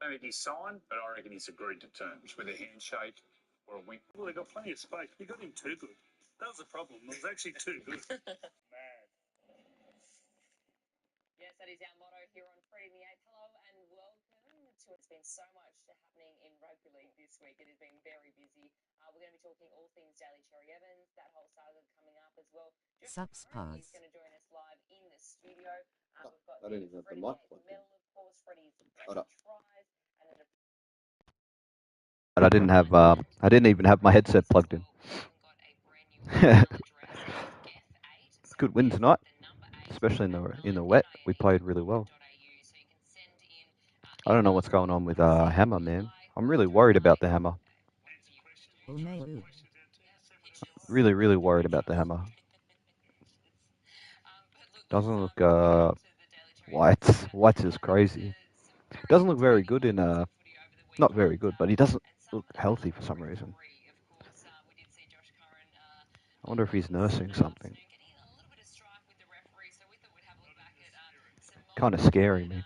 I don't think he's signed, but I reckon he's agreed to terms with a handshake or a wink. Well, they got plenty of space. You got him too good. That was the problem. It was actually too good. Mad. Yes, that is our motto here on Fred in the Eighth. Hello and welcome to It's been so much happening in rugby league this week. It has been very busy. We're going to be talking all things Daly Cherry Evans, that whole saga coming up as well. Sups Paz. He's going to join us live in the studio. We've got I don't even have the mic plugged in. medal, of course, Freddie's Hold up. tries, and then But I didn't even have my headset plugged in. Good win tonight, especially in the wet. We played really well. I don't know what's going on with Hammer, man. I'm really worried about the Hammer. Really, really worried about the Hammer. Doesn't look White's is crazy. Doesn't look very good in not very good, but he doesn't look healthy for some reason. I wonder if he's nursing something. Kind of scaring me.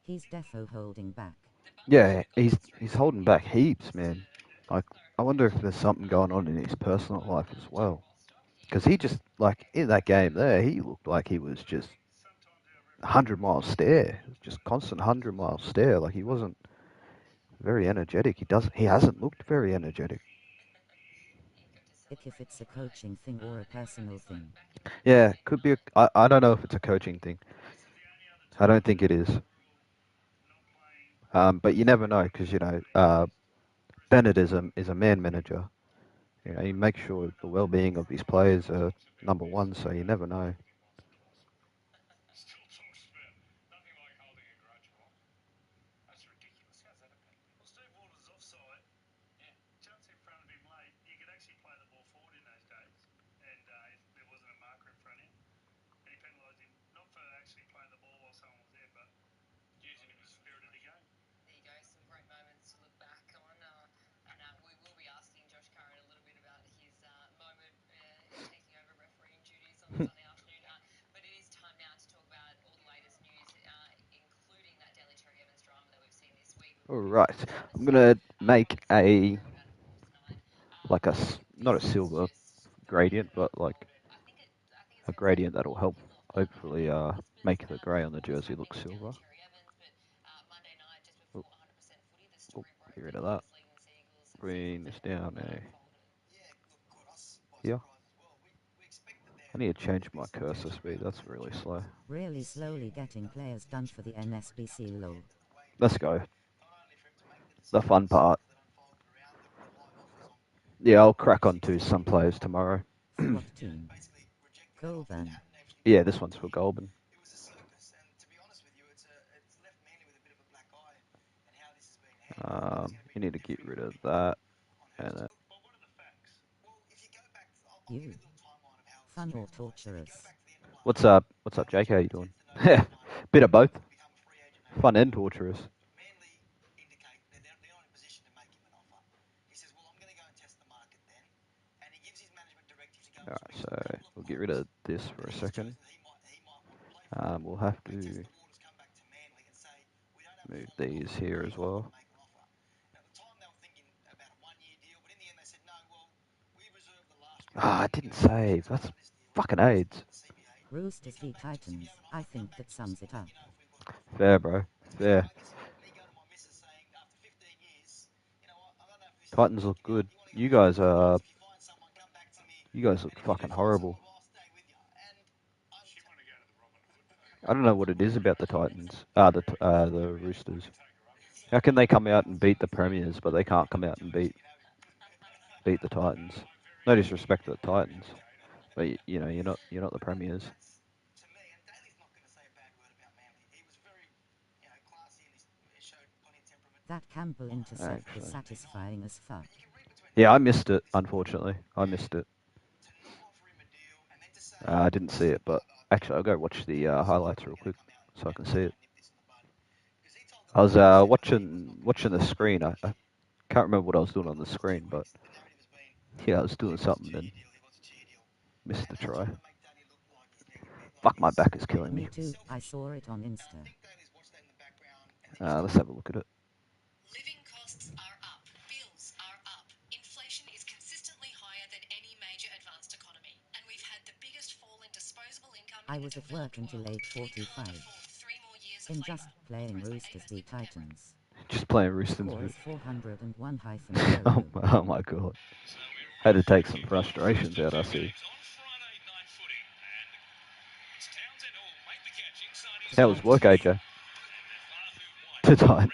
He's defo holding back. Yeah, he's holding back heaps, man. Like, I wonder if there's something going on in his personal life as well. Because he just, like, in that game there, he looked like he was just 100-mile stare. Just constant 100-mile stare. Like, he wasn't very energetic. He hasn't looked very energetic. If it's a coaching thing or a personal thing. Yeah, could be. I don't know if it's a coaching thing. I don't think it is. But you never know, because, you know, Bennett is a man manager. You know, he makes sure the well-being of his players are number one, so you never know. All right, I'm gonna make not a silver gradient, but like a gradient that'll help hopefully make the grey on the jersey look silver. Oh, get rid of that. Bring this down here. I need to change my cursor speed. That's really slow. Really slowly getting players done for the NSBC lol. Let's go. The fun part. Yeah, I'll crack on to some players tomorrow. What team? Goulburn. Yeah, this one's for Goulburn. You need to get rid of that. And then You. Fun or torturous? What's up, Jake? How you doing? Bit of both. Fun and torturous. Alright, so we'll get rid of this for a second. We'll have to move these here as well. I didn't save. That's fucking AIDS. Roosters v Titans. I think that sums it up. Fair, bro. Fair. Titans look good. You guys look fucking horrible. I don't know what it is about the Titans. The Roosters. How can they come out and beat the Premiers, but they can't come out and beat the Titans? No disrespect to the Titans, but you know, you're not the Premiers. That Campbell intercept was satisfying as fuck. Yeah, I missed it, unfortunately. I missed it. I didn't see it, but actually I'll go watch the highlights real quick so I can see it. I was watching the screen. I can't remember what I was doing on the screen, but Yeah, I was doing something and missed the try. Fuck, my back is killing Me me. too, I saw it on Insta. Let's have a look at it. Living costs are up, bills are up. Inflation is consistently higher than any major advanced economy, and we've had the biggest fall in disposable income I in was the at work developed until world. We 8:45. can't afford 3 more years of In labour. just playing Authorize Roosters payments v with good Titans. Just playing Roosters. Score is 401 Oh, 0. oh my god. Had to take some frustrations out, I see. How was work, AJ? To Titans.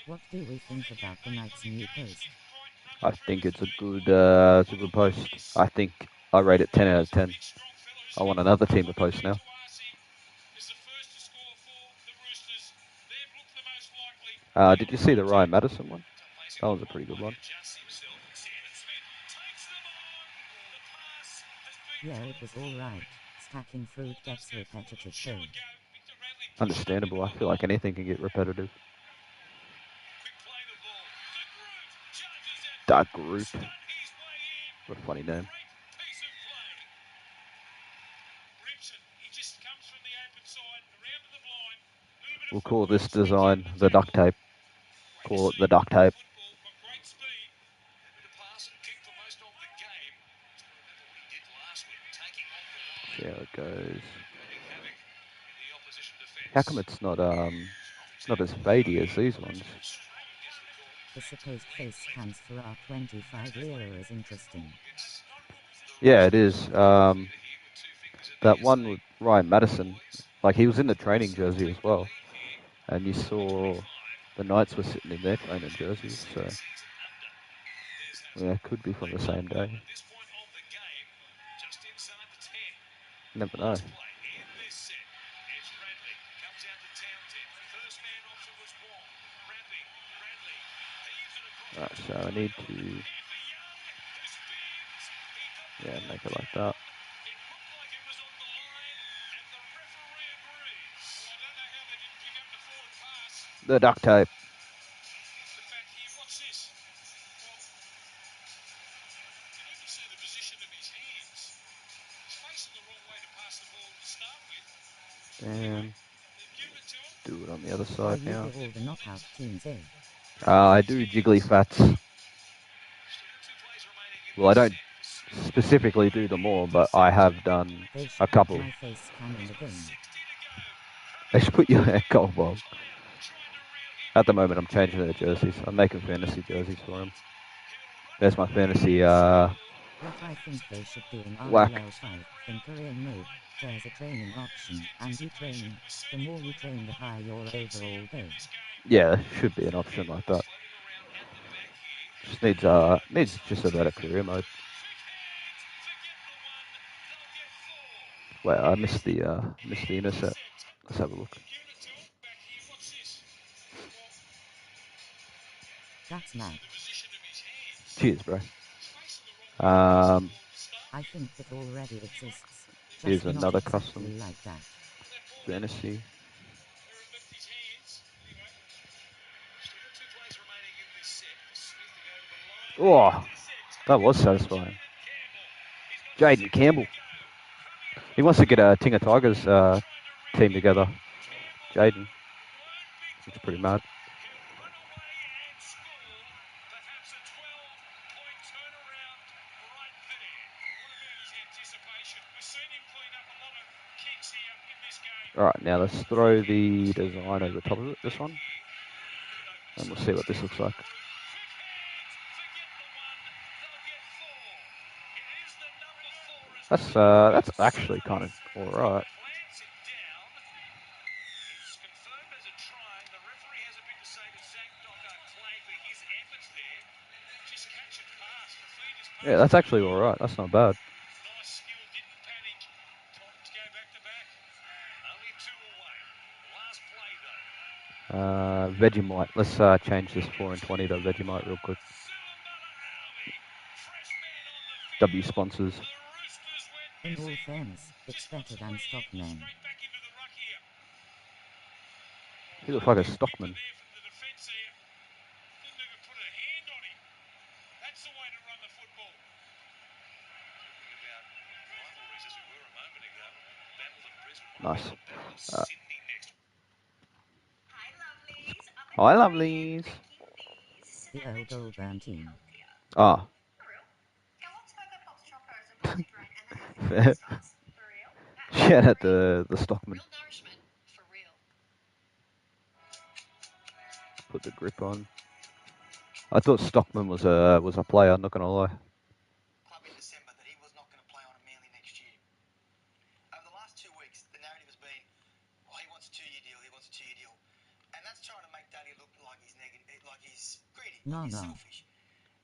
What do we think about the Knights' new post? I think it's a good post. I think I rate it 10 out of 10. I want another team to post now. Did you see the Ryan Madison one? That was a pretty good one. Yeah, it was alright. Stacking fruit gets repetitive though. Understandable. I feel like anything can get repetitive. Dark Group. What a funny name. We'll call this design the duct tape. Call it the duct tape. See how it goes. How come it's not as fadey as these ones? The supposed face scans for R25 era is interesting. Yeah, it is. That one with Ryan Madison, like he was in the training jersey as well, and you saw the Knights were sitting in their training jerseys, so yeah, it could be from the same day. Never know. Right, so I need to, yeah, make it like that. The duct tape. And do it on the other Oh, side you now. do all the knockout teams, eh? I do jiggly fats. Well, I don't specifically do them all, but I have done They a should put couple. my face scan in the game. They should put your goal ball. At the moment, I'm changing the jerseys. I'm making fantasy jerseys for him. There's my fantasy What I think they should do in whack. RLL5, in career mode, there's a training option, and you train. The more you train, the higher your overall go. Yeah, there should be an option like that. Just needs just a better career mode. Wait, I missed the intercept. Let's have a look. That's mad. Cheers, bro. I think that already exists. Here's Just not another exactly custom like that. fantasy. Oh, that was satisfying. Jaden Campbell. He wants to get a Tinga Tigers team together. Jaden. It's pretty mad. Alright, now let's throw the design over the top of it, this one. And we'll see what this looks like. That's actually kind of alright. Yeah, that's actually alright. That's not bad. Vegemite. Let's change this 4 and 20 to Vegemite real quick. W sponsors. In all fairness, it's better than Stockman. He looks like a Stockman. Nice. Hi, lovelies. The old Goulburn team. Ah. Fair. Shout out the Stockman. Real nourishment for real. Put the grip on. I thought Stockman was a player, not gonna lie. Club in December that he was not going to play on a Manly next year. Over the last 2 weeks, the narrative has been, oh, he wants a 2-year deal, he wants a 2-year deal. And that's trying to make Daly look like he's negative, like he's greedy, like he's selfish.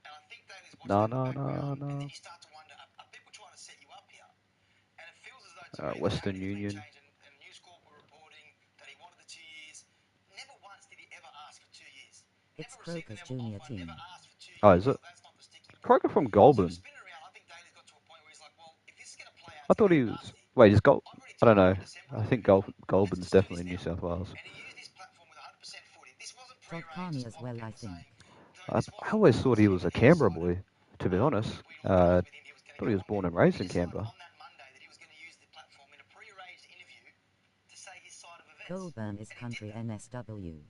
And I think Daly's watching in the background, and then you start to wonder, are people trying to set you up here? And it feels as though to me, Western the narrative's Union. been changed, and News Corp were reporting that he wanted the 2 years. Never once did he ever ask for 2 years. It's Never received Croker's an junior offer, team. never asked for 2 years. Oh, is it? That's not the sticking point. Croker from So Goulburn. spin it around, I think Daly's got to a point where he's like, well, if this is going to play out, I thought he was. Wait, is Goul? I don't know. I think Goulburn's definitely New South Wales. and he used his platform with 100% footy. This wasn't Todd pre-arranged. Carney This as well, I was think. I always thought he was a Canberra boy, to be honest. Thought he was born and raised in Canberra. on that Monday that he was going to use the platform in a pre-arranged interview to say his side of events. Goulburn is country NSW. It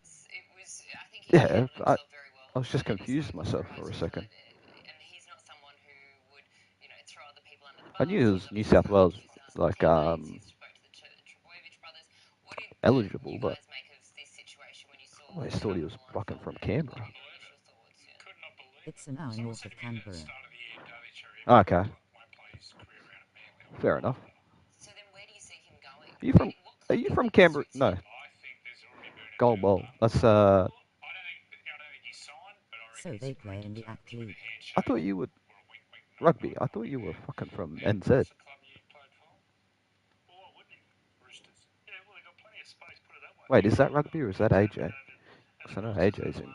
was, I think he Yeah, handled himself very well. I was just confused myself for a second. And he's not someone who would, you know, throw other people under the bus. I knew it was New South Wales, like eligible, but I always thought he was fucking from Canberra. It's an hour north of Canberra. Okay, fair enough. So then where do you see him going? Are you from Canberra? No. Gold Bowl. That's So they play in the ACT League. I thought you would rugby. I thought you were fucking from NZ. Well, why wouldn't he? Roosters. Yeah, well, they've got plenty of space, put it that way. Wait, is that rugby or is that AJ? Because I know AJ's in.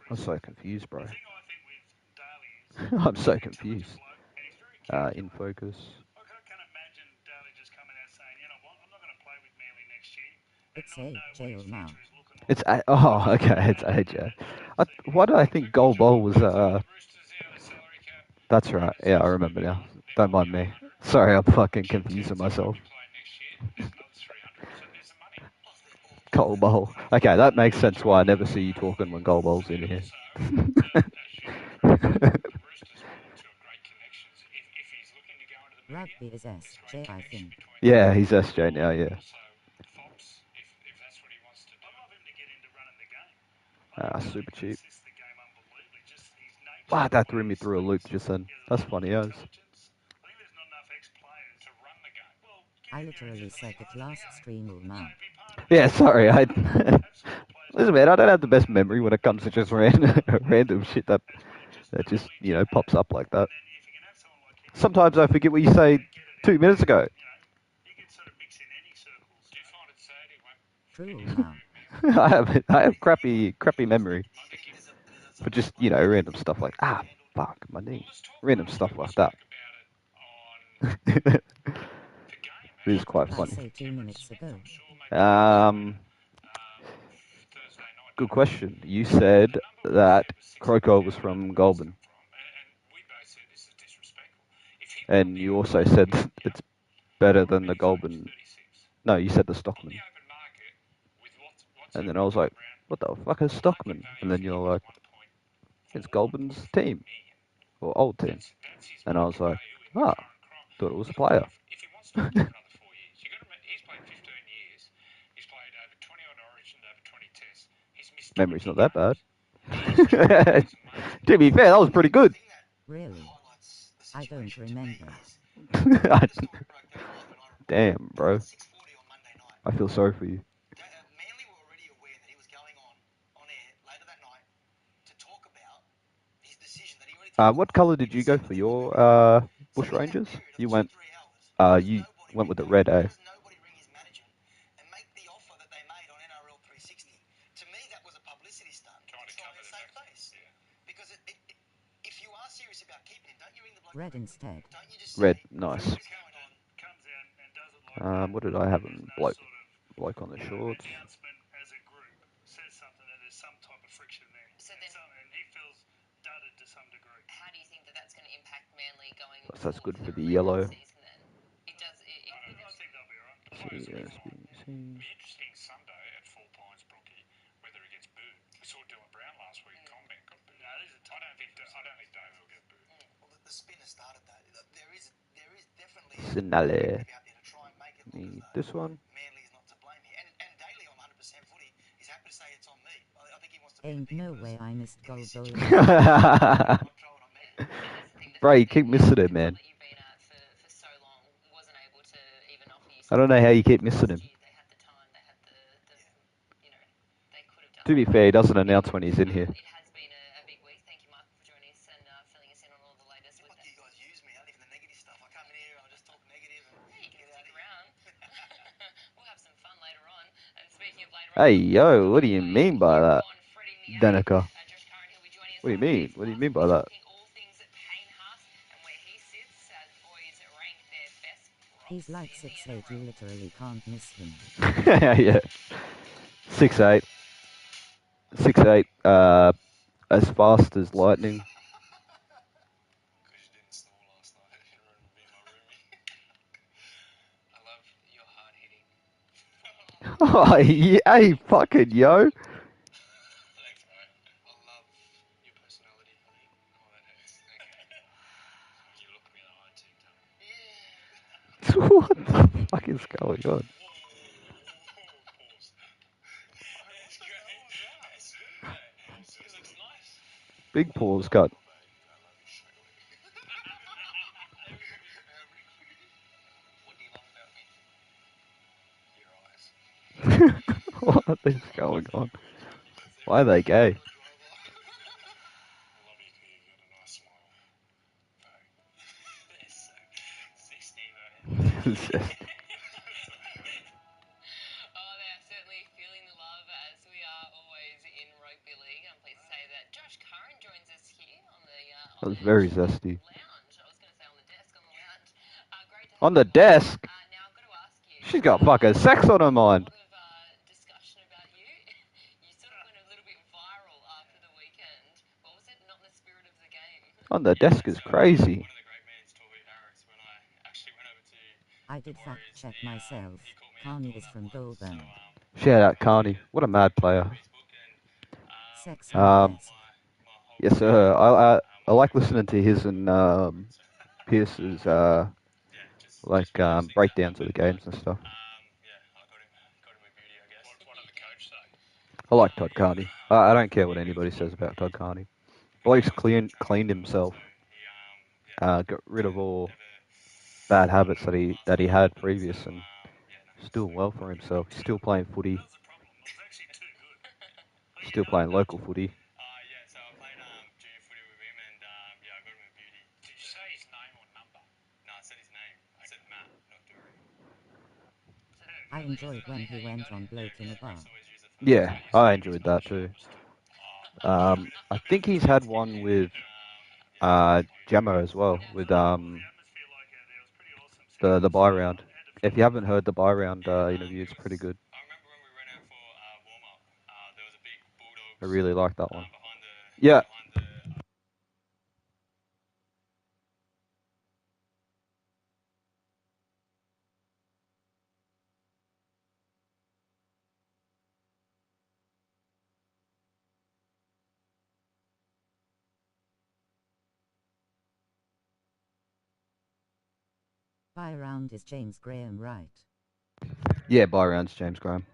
I'm so confused, bro. The thing I think with Daly is I'm so he's a confused. bloke and he's very careful. In focus. I can't imagine Daly just coming out saying, you know what, I'm not going to play with Manly next year. It's AJ or now. It's okay. It's AJ. Why did I think Gold Bowl was That's right. Yeah, I remember now. Don't mind me. Sorry, I'm fucking confusing myself. Gold Bowl. Okay, that makes sense why I never see you talking when Gold Bowl's in here. Rugby is SJ, I think. Yeah, he's SJ now, yeah. I love him to get into running the game. Super cheap. Assists the game unbelievably. Just his nature. Wow, that threw me through a loop just then. That's funny as. I think there's not enough ex-players to run the game. Well, I literally said it last stream or now. Yeah, sorry. Listen, man, I don't have the best memory when it comes to just random shit that just, pops up like that. Sometimes I forget what you say 2 minutes ago. you can sort of mix in any circles. Do you find it sad, True now. I have crappy memory. But just, random stuff like, fuck, my knee. Random stuff like that. It is quite I funny. say 2 minutes ago. Good question. You said that Croco was from Goulburn. And you also said it's better than the Goulburn. No, you said the Stockman. And then I was like, what the fuck is Stockman? And then you're like, it's Goulburn's team. Or old team. And I was like, thought it was a player. Memory's not that bad. To be fair, that was pretty good. Really? I don't remember. Damn, bro. I feel sorry for you. Manly were already aware that he was going on air later that night to talk about his decision that he already What colour did you go for your Bush Rangers? You went with the red, eh? nobody ring his manager and make the offer that they publicity stunt Trying to try cover and the save back. face. Yeah. Because if you are serious about keeping him, don't you ring the bloke? Red instead. Don't you just Red, say, nice. If the captain comes out and does it like that, What did I have and in there's no bloke on the shorts? announcement as a group says something that there's some type of friction there. So and, then- and he feels dudded to some degree. How do you think that that's going to impact Manly going Plus that's good for the remainder yellow. of the season then? It does. I think they'll be alright. It'll be interesting Sunday at 4 Pines, Brookie, whether he gets booed. We saw Dylan Brown last week. Combank got booed. No, these are I don't think David will get booed. well, the spinner started that. There is definitely Sinale. out there to try and make it look Need as though this one. Manly is not to blame here. And Daly on 100% footy is happy to say it's on me. I think he wants to be Ain't the bigger no way person I missed in goal this bowling. situation. Not throw it on me. And that's the thing. The Bro, fact you keep that missing the it, man. club that you've been at for so long wasn't able to even offer you I don't know how you keep missing him. They had the time. They had the you know, they could have done. To be fair, he doesn't announce when he's in here. It has been a big week. Thank you, Michael, for joining us and filling us in on all the latest with Like that. you guys use me, only for the negative stuff. I come in here, I'll just talk negative and Hey, you can get out stick of here. around. We'll have some fun later on. And speaking of later on, Hey, yo, what do you mean by that, on Freddie in the Danica? Josh Curran, he'll be joining us What do you after mean? this. What do you Plus, mean we'll by be that? talking all things Payne Haas and where he sits as boys rank their best He's props like in the 6'8", you NRL. literally can't miss him. Yeah. 6'8". 6'8", as fast as lightning. Because you didn't snore last night. You remember being my roomie. I love your hard hitting. Oh, yeah, hey, fucking yo. Thanks, bro. I love your personality, honey. Oh, that hurts. Okay. When you look me in the eye too, tell me. Yeah. What the fuck is going on? Pause. That's great. That's good, mate. He looks nice. Big pause cut. Oh, babe, I love you straight away. What do you love about me? Your eyes. What is going on? Why are they gay? I love you because you've got a nice smile. They're so 60, though. Oh, they are certainly feeling the love as we are always in rugby league. I'm pleased to say that Josh Curran joins us here on the That was very zesty. lounge. I was going to say on the desk, on the lounge. Great to have On the you on. desk? Now I've got to ask you. She's got fucking sex on her mind. A lot of discussion about you. You sort of went a little bit viral after the weekend. What was it? Not in the spirit of the game. On the desk is crazy. One of the great man's toy arrows when I actually went over to I did fact check myself. he called me Carney out is on from that one. Goulburn. Shout out Carney. What a mad player. Facebook and Sex on the desk. my whole Yes, sir. I like listening to his and Pierce's breakdowns of the games and stuff. yeah, I got him a beauty, I guess. What did the coach say? I like Todd Carney. I don't care what anybody says about Todd Carney. Bloke's cleaned himself. Got rid of all bad habits that he had previous, and still well for himself. He's still playing footy. That was the problem. It was actually too good. Still playing local footy. Yeah, so I played junior footy with him, and yeah, I got him a beauty. Did you say his name or number? No, I said his name. I said Matt, not Dory. I enjoyed when he went on bloke in a bar. Yeah, I enjoyed that too. I think he's had one with Gemma as well, with The atmosphere like there was pretty awesome. the buy round. If you haven't heard the buy round interview, it's pretty good. I remember when we went out for warm up, there was a big Bulldogs I really like that one. behind the Yeah. By round is James Graham right? Yeah, buy rounds, James Graham.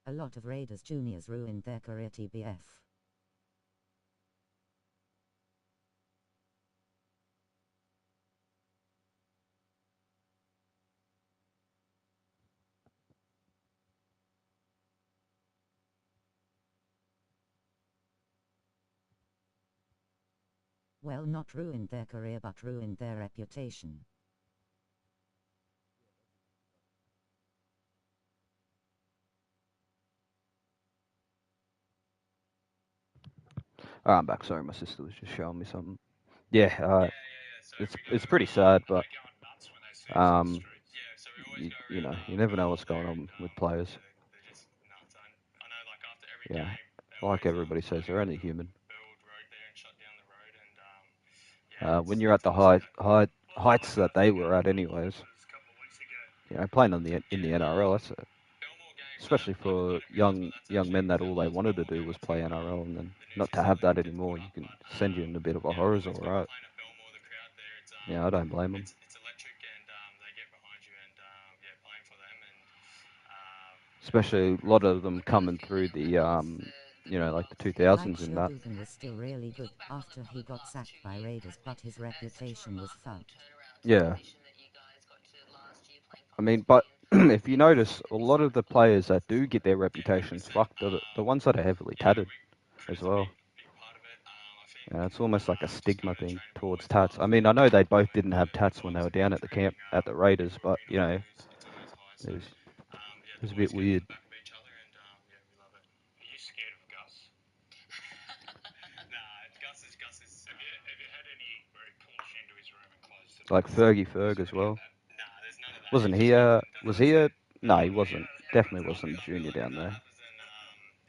A lot of Raiders juniors ruined their career TBF. Well, not ruined their career, but ruined their reputation. I'm back. Sorry, my sister was just showing me something. Yeah, it's pretty sad, but you know, you never know what's going on with players. Yeah, like everybody says, they're only human. When you're at the heights that they were at, anyways, you know, playing in the NRL, especially for young men that all they wanted to do was play NRL, and then not to have that anymore, you can send you in a bit of a horror zone, right? Yeah, I don't blame them. It's electric, and they get behind you, and playing for them, and especially a lot of them coming through the you know, like the 2000s and that. Dugan was still really good after he got sacked by Raiders, but his reputation was fucked. Yeah. I mean, but if you notice, a lot of the players that do get their reputations fucked are the ones that are heavily tatted as well. Yeah, it's almost like a stigma thing towards tats. I mean, I know they both didn't have tats when they were down at the camp at the Raiders, but you know, it was a bit weird. Are you scared of Gus? Nah, Gus is. Have you had any where he pulls you into his room and closes the door? Like Fergie Ferg as well. Nah, there's none of that. Wasn't he was he a? No, he wasn't. Definitely wasn't a junior down there.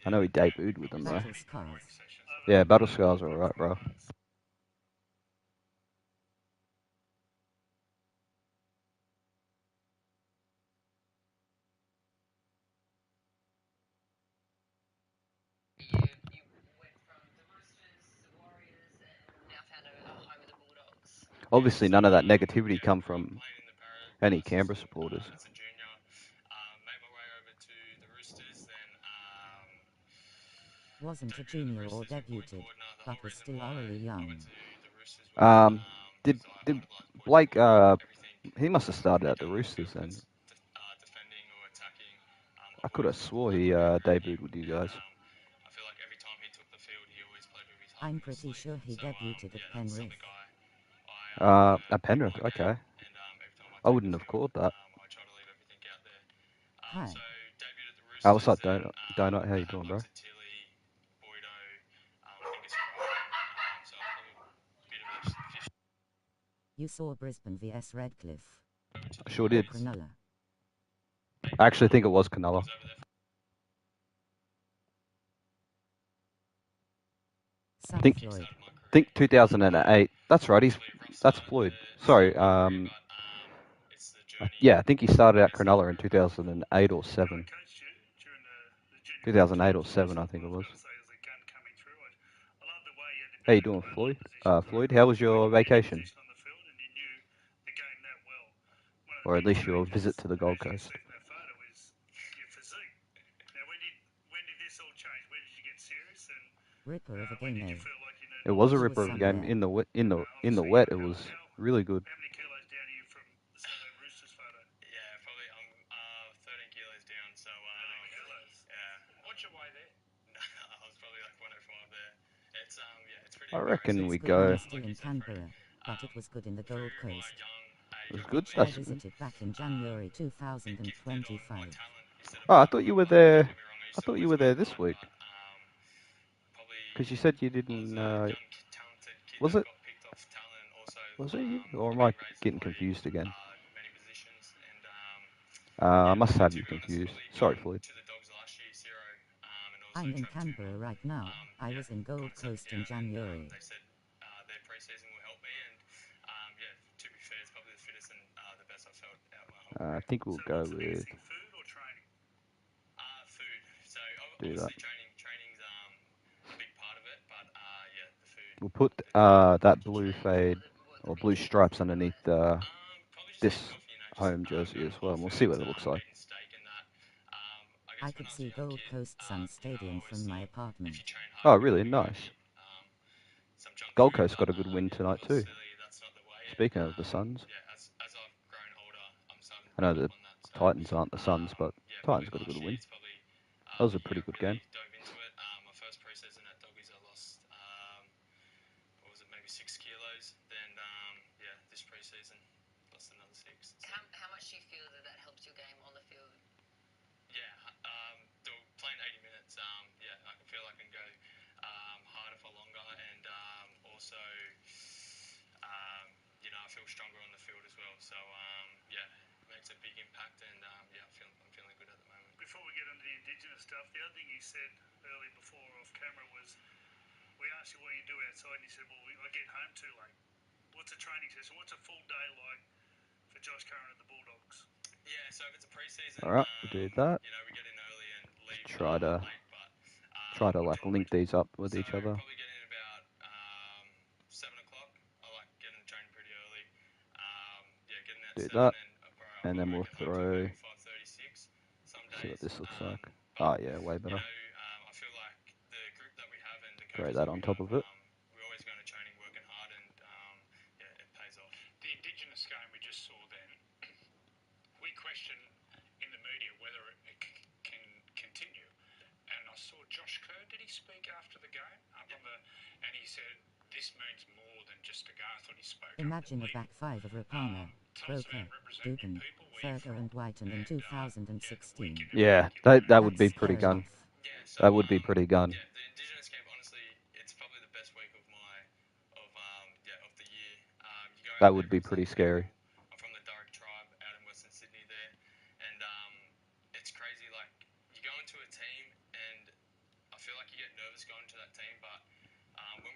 I know he debuted with them though. Battle scars. Yeah, Battle Scars are alright, bro. You went from the Roosters, the Warriors, and now found a home with the Bulldogs. Obviously, none of that negativity come from any Canberra supporters. As a junior, made my way over to the Roosters, then Wasn't a junior or debuted, but was still really young. Did Blake? He must have started at the Roosters then. defending or attacking. I could have swore he debuted with you guys. I feel like every time he took the field, he always played with his heart. I'm pretty sure he debuted at Penrith. At Penrith, okay. I wouldn't have called that. I try to leave everything out there. Hi. So debuted at the Roosters. What's up, Donut? How you doing, bro? You saw Brisbane vs Redcliffe. I sure did. Cronulla. I actually think it was Cronulla. Think 2008. That's right. That's Floyd. Sorry. Yeah, I think he started at Cronulla in 2008 or 7. 2008 or 7, I think it was. How you doing, Floyd? Floyd, how was your vacation? Or at least your visit to the Gold Coast? Ripper of a game, eh? It was a ripper of a game in the wet. In the wet, it was really good. Yeah, probably I'm 13 kilos down, so What's your weight there? I was probably like 105 there. It's it's pretty. I reckon we good go. when still in Canberra, but it was good in the Gold Coast. It was good. I visited back in January 2025. Oh, I thought you were there. I thought you were there this week. Because you said you didn't. Was it? Was it you? Or am I getting confused again? I must have you confused. Sorry, Floyd. I'm in Canberra right now. I was in Gold Coast in January. They said their pre-season will help me, and to be fair, it's probably the fittest and the best I've felt out my whole. I think we'll go with Food or training? Food. So do obviously that. training's a big part of it, but the food. We'll put that blue fade or blue stripes underneath this home jersey as well, and we'll see what it looks like. I could see Gold Coast Sun Stadium from my apartment. If you train Oh, hard, really? you can Nice. beat, some junk Gold food, Coast but, got a good win tonight too. obviously that's not the way. Speaking of the Suns, Yeah, as I've grown older, I'm starting to I know pick the up on that. So, Titans aren't the Suns, but yeah, Titans probably got a good last year win. it's probably That was a the pretty year I good really game. dove into it. My first preseason at Doggies, I lost what was it, maybe 6 kilos. Then yeah, this preseason lost another 6. So, How much do you feel that helps your game on the field? yeah, playing 80 minutes. Yeah, I can feel I can go harder for longer, and also, I feel stronger on the field as well. So yeah, it makes a big impact, and yeah, I'm feeling good at the moment. Before we get into the Indigenous stuff, the other thing you said earlier before off camera was, we asked you what you do outside, and you said, well, I get home too late. What's a training session? What's a full day like for Josh Curran and the Bulldogs? Yeah, so if it's a preseason, All right, we do that. we get in early and leave Try to late, but like link these up with so each other. probably get in about 7 o'clock. I like getting the train pretty early. Yeah, getting at Do 7, that, and and then we'll get home till throw. maybe 5:36. Some days. See what this looks like. But, Ah, yeah, way better. I feel like the group that we have and the Throw coaches that that on we top have, of it. we're always going to training, working hard, and yeah, it pays off. The Indigenous game we just saw then, we question in the media whether it can continue. And I saw Josh Kerr, did he speak after the game? And he said, this means more than just a go. I thought he spoke. Imagine a back five of Rapana, Croker, Dugan, Ferger and Whiten in 2016. Yeah, that would be That's pretty scary gun. enough. Yeah, so, That would be pretty gun. Yeah, the Indigenous camp, honestly, it's probably the best week of of the year. You go out That there, would be meet pretty some scary. people. I'm from the Darug tribe out in Western Sydney there, and it's crazy. Like, you go into a team, and I feel like you get nervous going into that team, but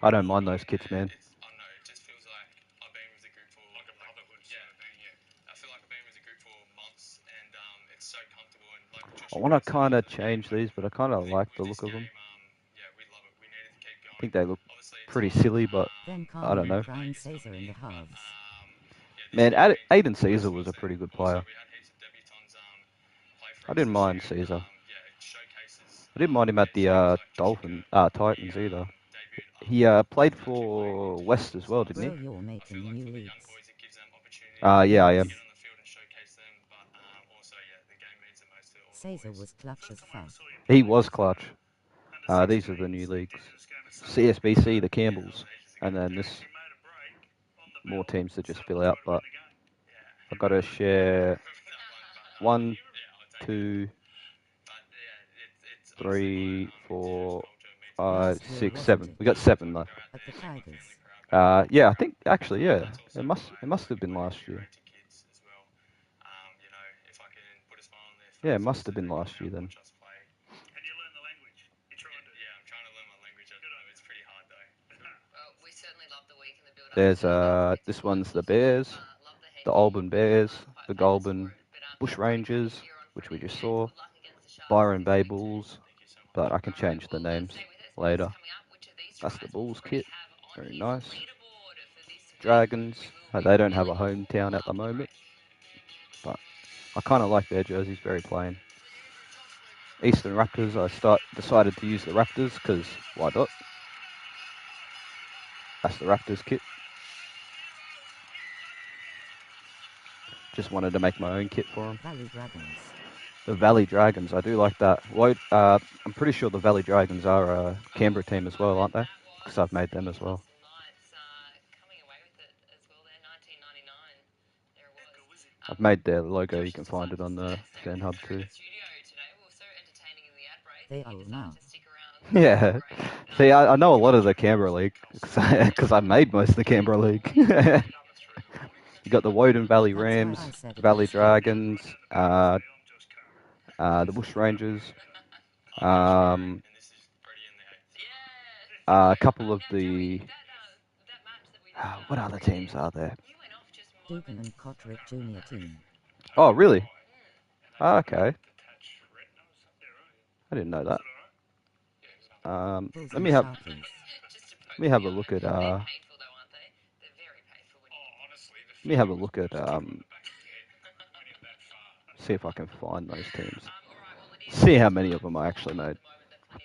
when I don't all mind go those in kids, there, man. I don't know, it just feels like I've been with the group for Like a brotherhood sort of thing, yeah. I feel like I've been with the group for months, and it's so comfortable. And like I Josh want to said kind of after the game, change these, but I kind of like the with look this of them. game, yeah, we love it. We needed to keep I going. think they look Obviously, it's pretty hard. silly, but Then I don't Carmen know. and Brian Caesar in the halves. Yeah, Man, this week Aiden being Caesar close was to a us, pretty and good also player. we had heaps of debutants play for I us didn't this mind year. Caesar. Yeah, it showcases. I didn't mind him at the Titans either. He played for West as well, didn't he? Bro, you're making new leagues. Yeah, I am. Get on the field and showcase them, but also, yeah, the game means the most to all the Caesar boys. was clutch as fuck. He was clutch. These are the new leagues. CSBC, the Campbells, and then this more teams to just fill out. But I've got to share 1, 2, 3, 4, 5, 6, 7. We got 7 left. At the Tigers. Yeah, I think actually, yeah, it must have been last year. Yeah, it must have been last year then. And you learn the language. You're trying to. Yeah, I'm trying to learn my language at the moment. It's pretty hard though. Well, we certainly love the week and the build-up. There's this one's the Bears, the Alban Bears, the Goulburn Bush Rangers, which we just saw, Byron Bay Bulls, but I can change the names later. That's the Bulls kit, very nice. Dragons, they don't have a hometown at the moment, but I kind of like their jerseys, very plain. Eastern Raptors, I decided to use the Raptors because why not? That's the Raptors kit. Just wanted to make my own kit for them. Valley Dragons. The Valley Dragons, I do like that. I'm pretty sure the Valley Dragons are a Canberra team as well, aren't they? Because I've made them as well. I've made their logo, you can find it on the Fan Hub too. They are now. Yeah. See, I know a lot of the Canberra League because I made most of the Canberra League. You got the Woden Valley Rams, Valley Dragons, the Bush Rangers, a couple of the... what other teams are there? Dugan and Kotrick Junior team. Oh, really? Okay. I didn't know that. Let me have a look at see if I can find those teams. See how many of them I actually made.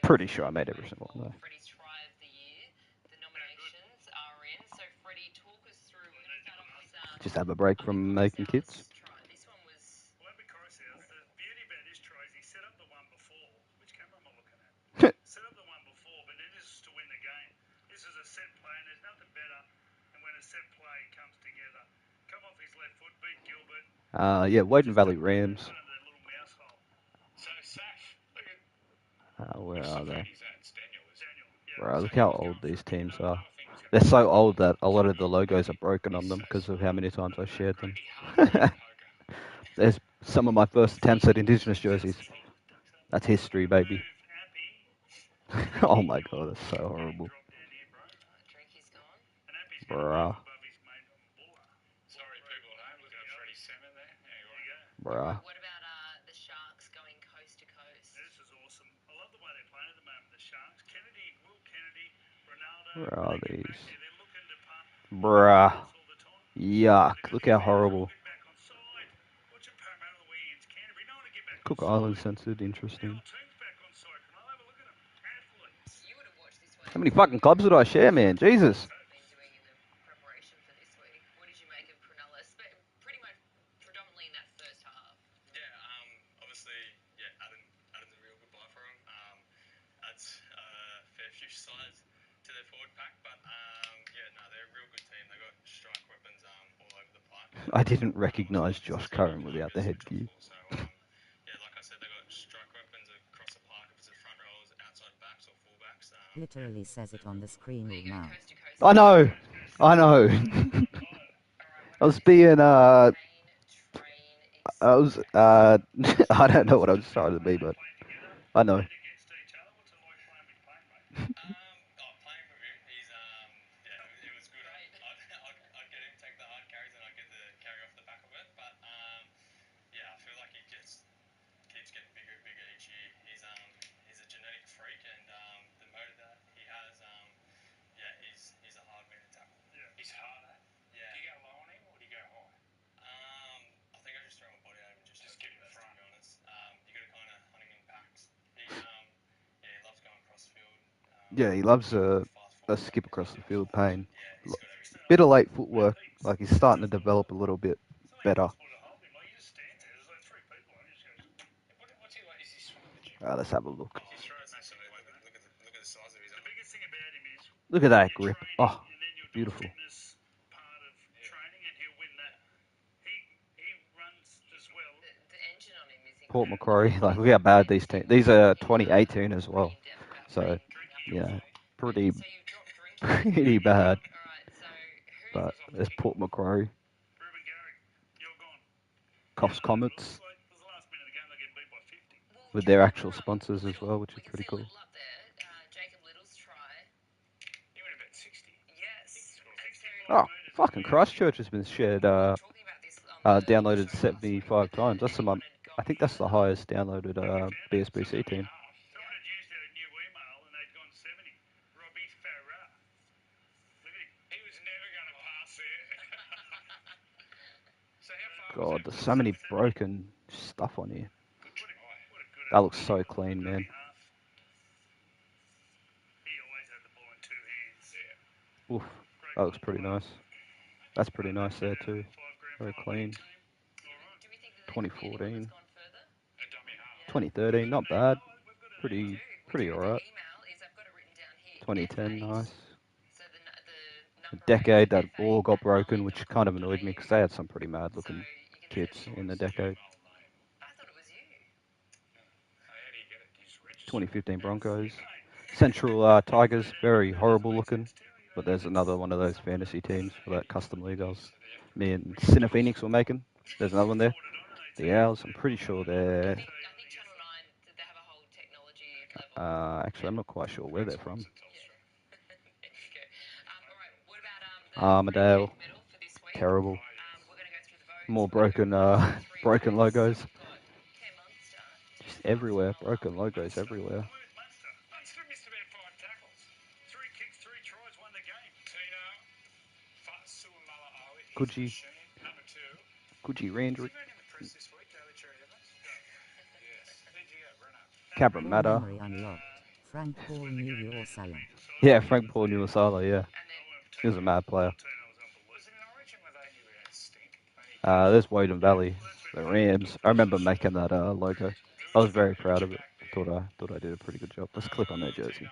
Pretty sure I made every single one, though. Freddie's try of the year. The nominations are in. So Freddie, talk us through. We're going to start off with Just have a break from making kits. try. This one was. Well, that'd be Coruscant. The beauty about this try is he set up the one before. Which camera am I looking at? Set up the one before, but then this is to win the game. This is a set play, and there's nothing better than when a set play comes together. Come off his left foot, beat Gilbert. Yeah, Woden Valley Rams. Got under that little mouse hole. So, Saf, look at Where which are they? is that? It's Daniel, yeah. Bro, look how old these teams are. They're so old that a lot of the logos are broken on them because of how many times I shared them. There's some of my first attempts at Indigenous jerseys. That's history, baby. Oh my god, that's so horrible. Drinky's gone. Bruh. Sorry, people at home, looking at Freddie Salmon there. There you go. Bruh. What about the Sharks going coast to coast? This is awesome. I love the way they're playing at the moment, the Sharks. Will Kennedy, Ronaldo. Where are these? They're looking to pump Bruh. all the time. Yuck. Look how horrible. Get back on side. Watch him Parramatta the way he ends Canterbury. No one to get back Cook on side. Island censored, interesting. The team's back on side. Can I have a look at him? Athletes. You would have watched this one. How many fucking clubs did I share, man? Jesus. Been doing in the preparation for this week. What did you make of Cronulla? Pretty much predominantly in that first half. Yeah, obviously, Adam's a real good buy for him. Adds a fair few sides to their forward pack, but they're a real good team. They got strike weapons all over the park. I didn't recognise Josh Curran without the headgear. So, like I said, they got strike weapons across the park. If it's the front rows, outside backs, or fullbacks. Literally says it on the screen now. Coast to coast. I know. I know. I was being, I was, I don't know what I was trying to be, but I know. Against each other. What's it like playing with Payne, mate? Playing with him, he's it was good. I'd get him take the hard carries and I'd get the carry off the back of it. But I feel like he keeps getting bigger and bigger each year. He's a genetic freak, and the motor that he has, he's a hard man to tackle. Yeah. He's harder. Yeah. Do you go low on him or do you go high? I think I just throw my body over and just get in him front. to be honest. You got to kind of hunt him in packs. He loves going across the field. Yeah, he loves a skip across the field, Payne. Bit of late footwork. Like, he's starting to develop a little bit better. Like you just stand there. There's like three people. I just go. What's he like? Is he swim at the gym? Let's have a look. He throws massively. Look at the size of his The biggest thing about him is Look at that grip. training, Oh, and then you'll do beautiful. fitness part of training, and he'll win that. He runs as well. The engine on him is Port Macquarie. Like, look how bad these teams. These are 2018 as well. So, yeah, pretty So you've dropped Drinky. pretty bad. Alright, so who's But there's Port Macquarie. Ruben Garrick, you're gone. Coffs Comets It was the last minute of the game. They get beat by 50. with their actual sponsors as well, which is pretty cool. Little up there. Jacob Little's try. He went about 60. Yes. Oh, fucking Christchurch has been shared, Talking about this on the downloaded show 75 times. That's the I think that's the highest downloaded BSBC team. Someone had used their new email and they'd gone 70. Robbie Farah. Look at him. He was never going to pass there. So how far God, there's so many broken stuff on here. That looks so clean, man. He always had the ball in two hands. Yeah. Oof, that looks pretty nice. That's pretty nice there too. Very clean. Do we think that 2014, gone further? 2013, not bad. Pretty alright. Email is I've got it written down here. 2010, nice. So the The number decade that all got broken, which kind of annoyed me because they had some pretty mad looking kits in the decade. I thought it was you. 2015 Broncos. Central Tigers, very horrible looking. But there's another one of those fantasy teams for that custom league I was, me and Sinner Phoenix were making. There's another one there. The Owls, I'm pretty sure they're... I think Channel 9, did they have a whole technology level? actually, I'm not quite sure where they're from. There you go. Alright, what about the Armadale, medal for this week? terrible. We're going to go through the votes. More broken logos. We've got Cam Munster. Just everywhere, broken logos everywhere. Munster missed about 5 tackles. 3 kicks, 3 tries, won the game. Tino, Fa'asuamala Awi. Gucci, Number 2. Gucci Randrick. Been in the press this week, Daly Cherry Evans? Yes. Who'd you go, Bruno? Cabramatta. Memory unlocked. Frank Paul Nuwuosala. Yeah, Frank Paul Nuwuosala, yeah. He was a mad player. There's Woden Valley, the Rams. I remember making that logo. I was very proud of it. Thought I did a pretty good job. Let's click on their jersey.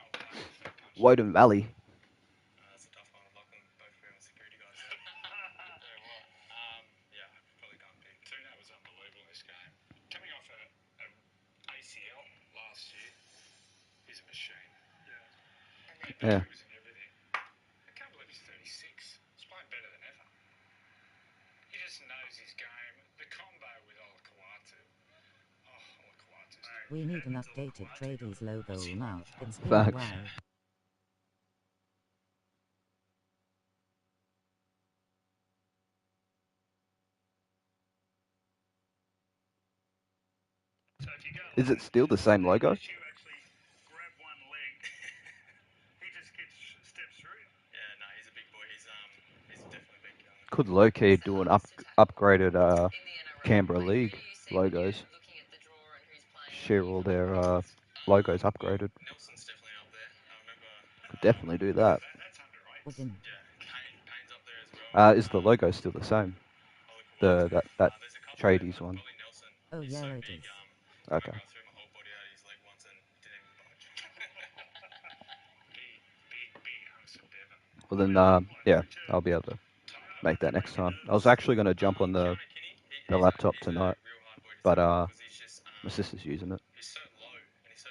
Woden Valley. That's a tough one. I'm locking both of them security guys there. Yeah, probably can't pick. Tuna was unbelievable this game. Coming off a ACL last year, he's a machine. Yeah. He was in everything. I can't believe he's 36. He's playing better than ever. He just knows his game. The combo with Olakawatu. Oh, Olakawatu's We need an updated Tradies logo now. It's been Facts. a while. So if you go Is it still the same logo? you actually grab one leg, he just steps through you. Yeah, no, he's a big boy. He's definitely big. Could low-key do an upgraded Canberra League logos. Share all their logos upgraded. Nelson's definitely up there. I remember. Could definitely do that. That's underrated. Wooden. Yeah, Kane's up there as well. Is the logo still the same? Olakawatu. That There's a couple Tradies there, one. probably Nelson. Oh, He's yeah, so it big. is. I Okay. threw my whole body out of his leg once and didn't even budge. Big hunks of Devon. Well then, yeah, I'll be able to make that next time. I was actually going to jump on the laptop tonight, but my sister's using it. He's so low and he's so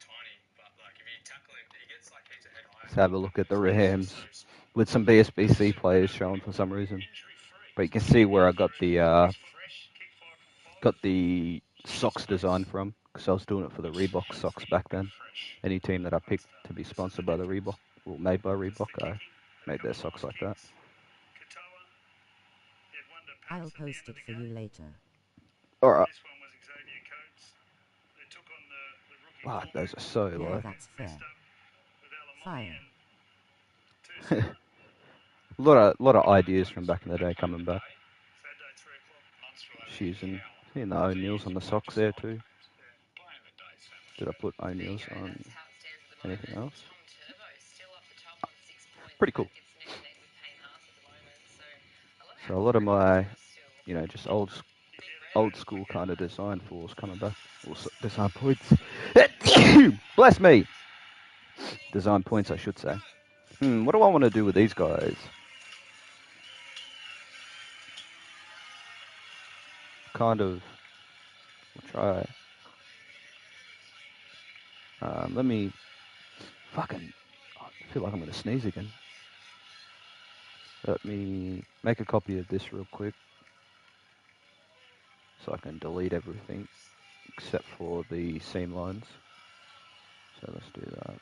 tiny, but if you tackle him, he gets heaps of head high. Let's have a look at the Rams with some BSBC players showing for some reason. But you can see where I got the socks design from, because I was doing it for the Reebok socks back then. Any team that I picked to be sponsored by the Reebok, or made by Reebok, I made their socks like that. I'll post it for you later. Alright. This one was Xavier Coates. They took on the rookie. Wow, those are so Yeah, low. that's fair. With Fire. A lot of ideas from back in the day coming back. She's in the O'Neills on the socks there too. Did I put O'Neills on anything else? Pretty cool. So a lot of my, just old school kind of design force coming back. Also, design points. Bless me. Design points, I should say. What do I want to do with these guys? Kind of. We'll try. Let me. Fucking. I feel like I'm going to sneeze again. Let me make a copy of this real quick, so I can delete everything except for the seam lines. So let's do that.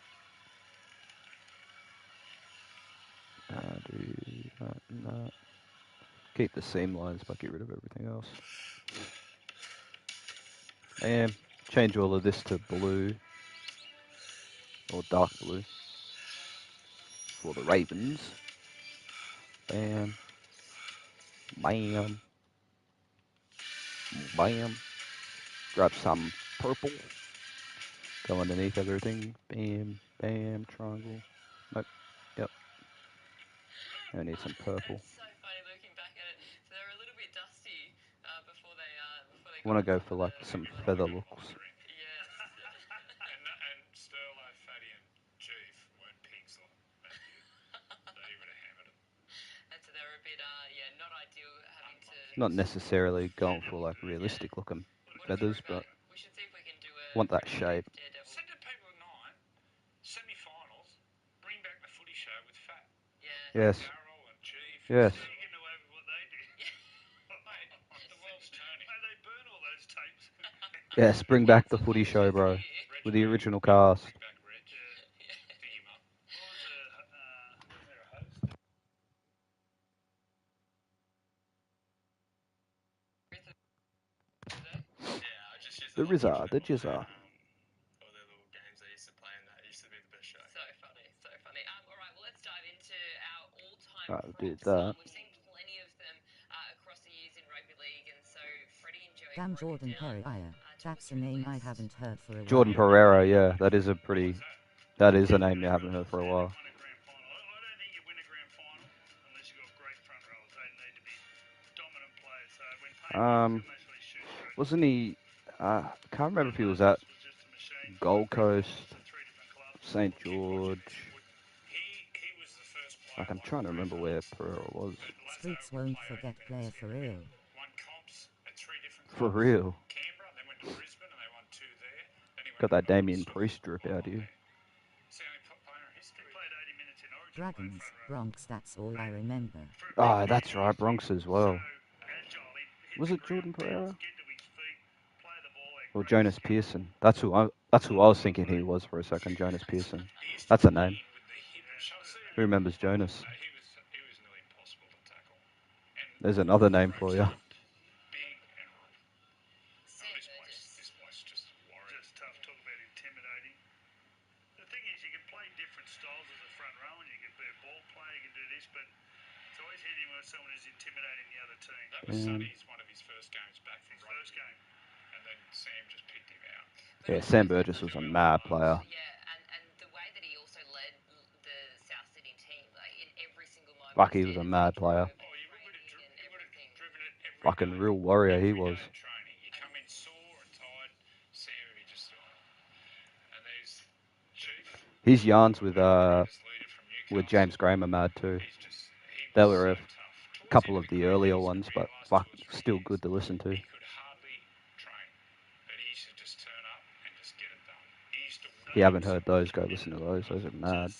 Do that and that. Keep the seam lines, but get rid of everything else. And change all of this to blue or dark blue for the Ravens. Bam. Bam. Bam. Grab some purple. Go underneath everything. Bam. Bam. Triangle. Nope. Yep. I need some purple. It's so funny looking back at it. So they were a little bit dusty before they I want to go for some feather looks. Yes. and Sterlo, Fatty, and Chief weren't pigs like that year. They would have hammered it. And so they were a bit, not ideal having to. Not necessarily going for realistic looking feathers, but We should see if we can do want that shape. Send to people at 9, semi-finals, bring back the footy show with Fat. Yeah. Yes. Darryl and Chief. Yes. You're getting away with what they did. Mate, the world's turning. Mate, they burn all those tapes. Yes, bring back the footy show, bro. With the original cast. Bring back Reg. Dig him up. What was their host? Yeah, I just used The to love Rizza, watching the all their, Jizza. all their little games they used to play, and that used to be the best show. So funny, so funny. All right, well, let's dive into our all-time Right, we'll do props. that. We've seen plenty of them across the years in rugby league, and so Freddie and Joey Damn broke it Jordan down Perry. to That's a name I haven't heard for a while. Jordan Pereira, yeah, that is a name you haven't heard for a while. Won a grand final. I don't think you win a grand final unless you've got great front rowers. They need to be dominant players. So when Payne couldn't actually shoot straight, Wasn't he? I can't remember if he was at was just a machine. Gold Coast, To three different clubs. St. George. He was the first player. Like, I'm trying to remember where Pereira was. Streets won't forget player for real. Won comps at three different For clubs. real. Canberra, they went to Brisbane and they won 2 there. Then he went Got to that Damien Melbourne, Priest drip out here. It's the only player in history. He played 80 minutes in Origin. Dragons, Bronx, that's all I remember. Ah, that's right, Bronx as well. Was it Jordan Pereira? Or Jonas Pearson? That's who I was thinking he was for a second. Jonas Pearson. That's a name. Who remembers Jonas? He was nearly impossible to tackle. There's another name for you. Big and this place just warrior. Just tough. Talk about intimidating. The thing is, you can play different styles as a front row, and you can be a ball player, you can do this, but it's always handy when someone is intimidating the other team. That was Sonny's one of his first games back from first game, and then Sam just picked him out. Yeah, Sam Burgess was a mad player. Yeah, and the way that he also led the South Sydney team, like in every single moment. Fuck, he was a mad player. Oh, you would have driven it every Fucking day. real warrior he Every was. day of training. You come in sore and tired, Sam would be just and there's Chief. His yarns with Greatest leader from Newcastle. James Graham are mad too. He They was were so a tough. couple of the earlier ones, but fuck, still good to listen to. He could hardly train, but he used to just turn up and just get it done. He used to If you haven't heard those, go listen to those. Those are mad.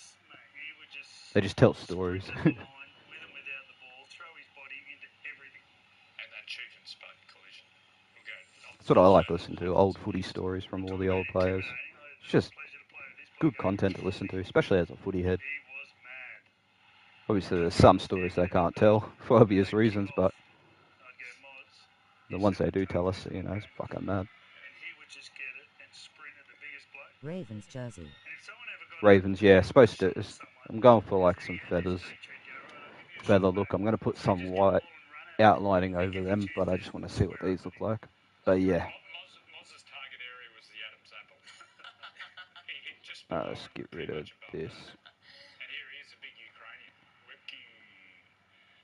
They just tell stories. with and without the ball, throw his body into everything. And that Chief and Spud collision will go. That's what I like to listen to. Old footy stories from all the old players. It's just good content to listen to, especially as a footy head. He was mad. Obviously, there's some stories they can't tell for obvious reasons, but I'd go mods. the ones they do tell us, it's fucking mad. And he would just get it and sprint at the biggest bloke. Ravens jersey. And if someone ever got Ravens, yeah, supposed to. I'm going for like some feathers. Feather look. I'm going to put some white outlining over them, but I just want to see what these look like. But yeah. Moz's target area was the Adam's apple. He hit just Let's get rid of this. And here he is, a big Ukrainian. Whipkey.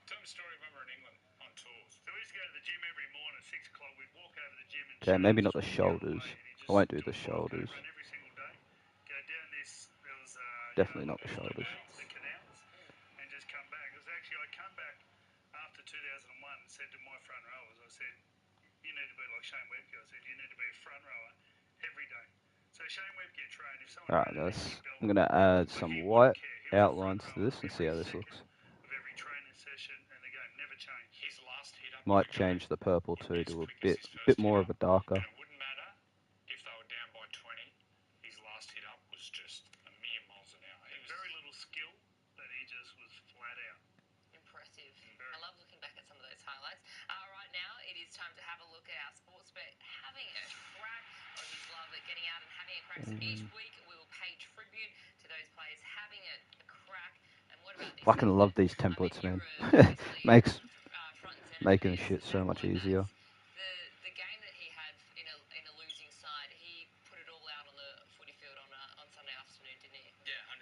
Tell him a story when we were in England on tours. So we used to go to the gym every morning at 6 o'clock. We'd walk over to the gym and Okay, maybe not the shoulders. I won't do the shoulders. run every single day. Go down this, there was Definitely not the shoulders. the canals, and just come back. It was actually, I come back after 2001 and said to my front rowers, I said, you need to be like Shane Webke. I said, you need to be a front rower every day. So Shane Webke trained. If someone Alright guys, I'm going to add some white outlines to this and see how this looks. of every training session, and the game never changed. His last hit up Might change the purple too to a bit more of a darker. And it wouldn't matter if they were down by 20. His last hit up was just a mere miles an hour. He was very little skill, but he just was flat out. Impressive. I love looking back at some of those highlights. Right now, it is time to have a look at our sports bet having a crack. Aussies love it, getting out and having a crack. So each week, we will pay tribute to those players having a crack. And what about this? Fucking love these templates, man. Makes making shit so much easier. The game that he had in a losing side, he put it all out on the footy field on Sunday afternoon, didn't he? Yeah, 100%.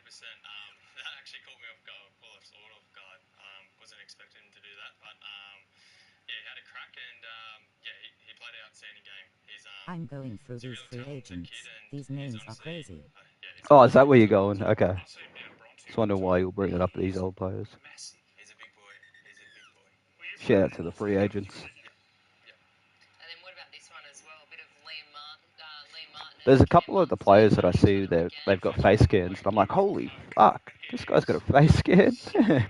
That actually caught me off guard. Well, sort of guard. Wasn't expecting him to do that, but yeah, he had a crack, and yeah, he played an outstanding game. He's I'm going through these free agents. These names are crazy. Oh, is that where you're going? Okay. Just wonder why you'll bring it up to these old players. massive. He's a big boy. He's a big boy. Shout out to the free agents. And then what about this one as well? A bit of Liam Martin. There's a couple of the players that I see that they've got face scans, and I'm like, holy fuck, this guy's got a face scan. Liam Martin.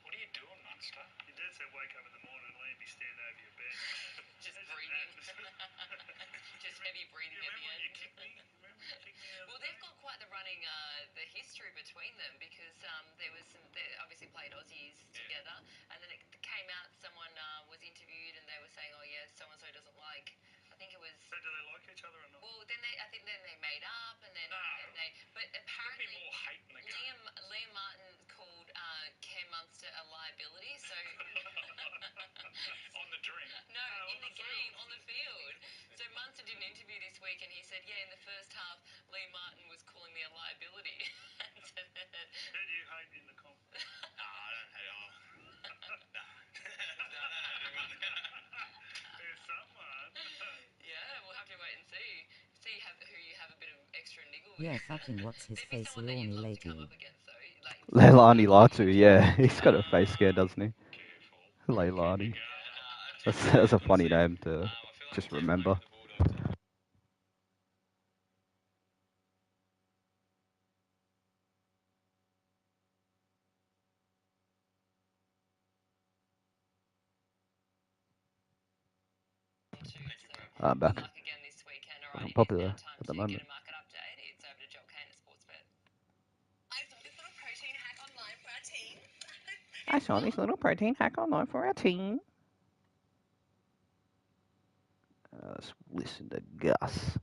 What are you doing, Munster? Your dad said wake up in the morning and Liam be standing over your bed. Just breathing. Just heavy breathing at the end. You kicked me? Remember you kicked me out? Well, they've got quite the running, the history between them because there was some. They obviously played Aussies together, and then it came out. Someone was interviewed, and they were saying, "Oh yeah, so and so doesn't like." I think it was. So do they like each other or not? Well, then I think they made up, and then but There'd apparently be more hate in the game. Liam Martin called Cam Munster a liability. So On the drink. no, in the game on the field. So Foster did an interview this week and he said, yeah, in the first half, Lee Martin was calling me a liability. Who do you hate in the comp? I don't hate all. No. No, I don't hate anyone. There's someone. Yeah, we'll have to wait and see. See who you have a bit of extra niggle with. Yeah, fucking what's his There'd be face, someone that you'd Lorny love to come Latu. up against, though. Like, Leilani Latu, yeah, he's got a face scan, doesn't he? Careful. Leilani. Yeah, That's a funny honestly, name to I feel like just he keeps remember. playing for the Bulldogs. I'm back. Good luck again this weekend. All right, I'm it is popular now time at the to moment. get a market update. It's over to Joel Kane at Sportsbet. I saw this little protein hack online for our team. I saw this little protein hack online for our team. Let's listen to Gus.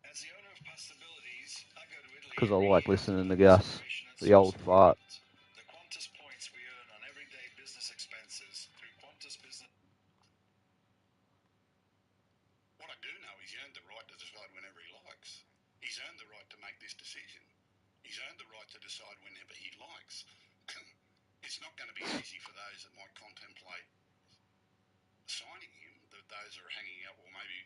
As the owner of Possibilities, I go to Italy Because I every like year listening to for Gus. celebration and The old source fart. agreement. The Qantas points we earn on everyday business expenses through Qantas Business. What I do know is he earned the right to decide whenever he likes. He's earned the right to make this decision. He's earned the right to decide whenever he likes. It's not going to be easy for those that might contemplate signing him, those are hanging out, or maybe,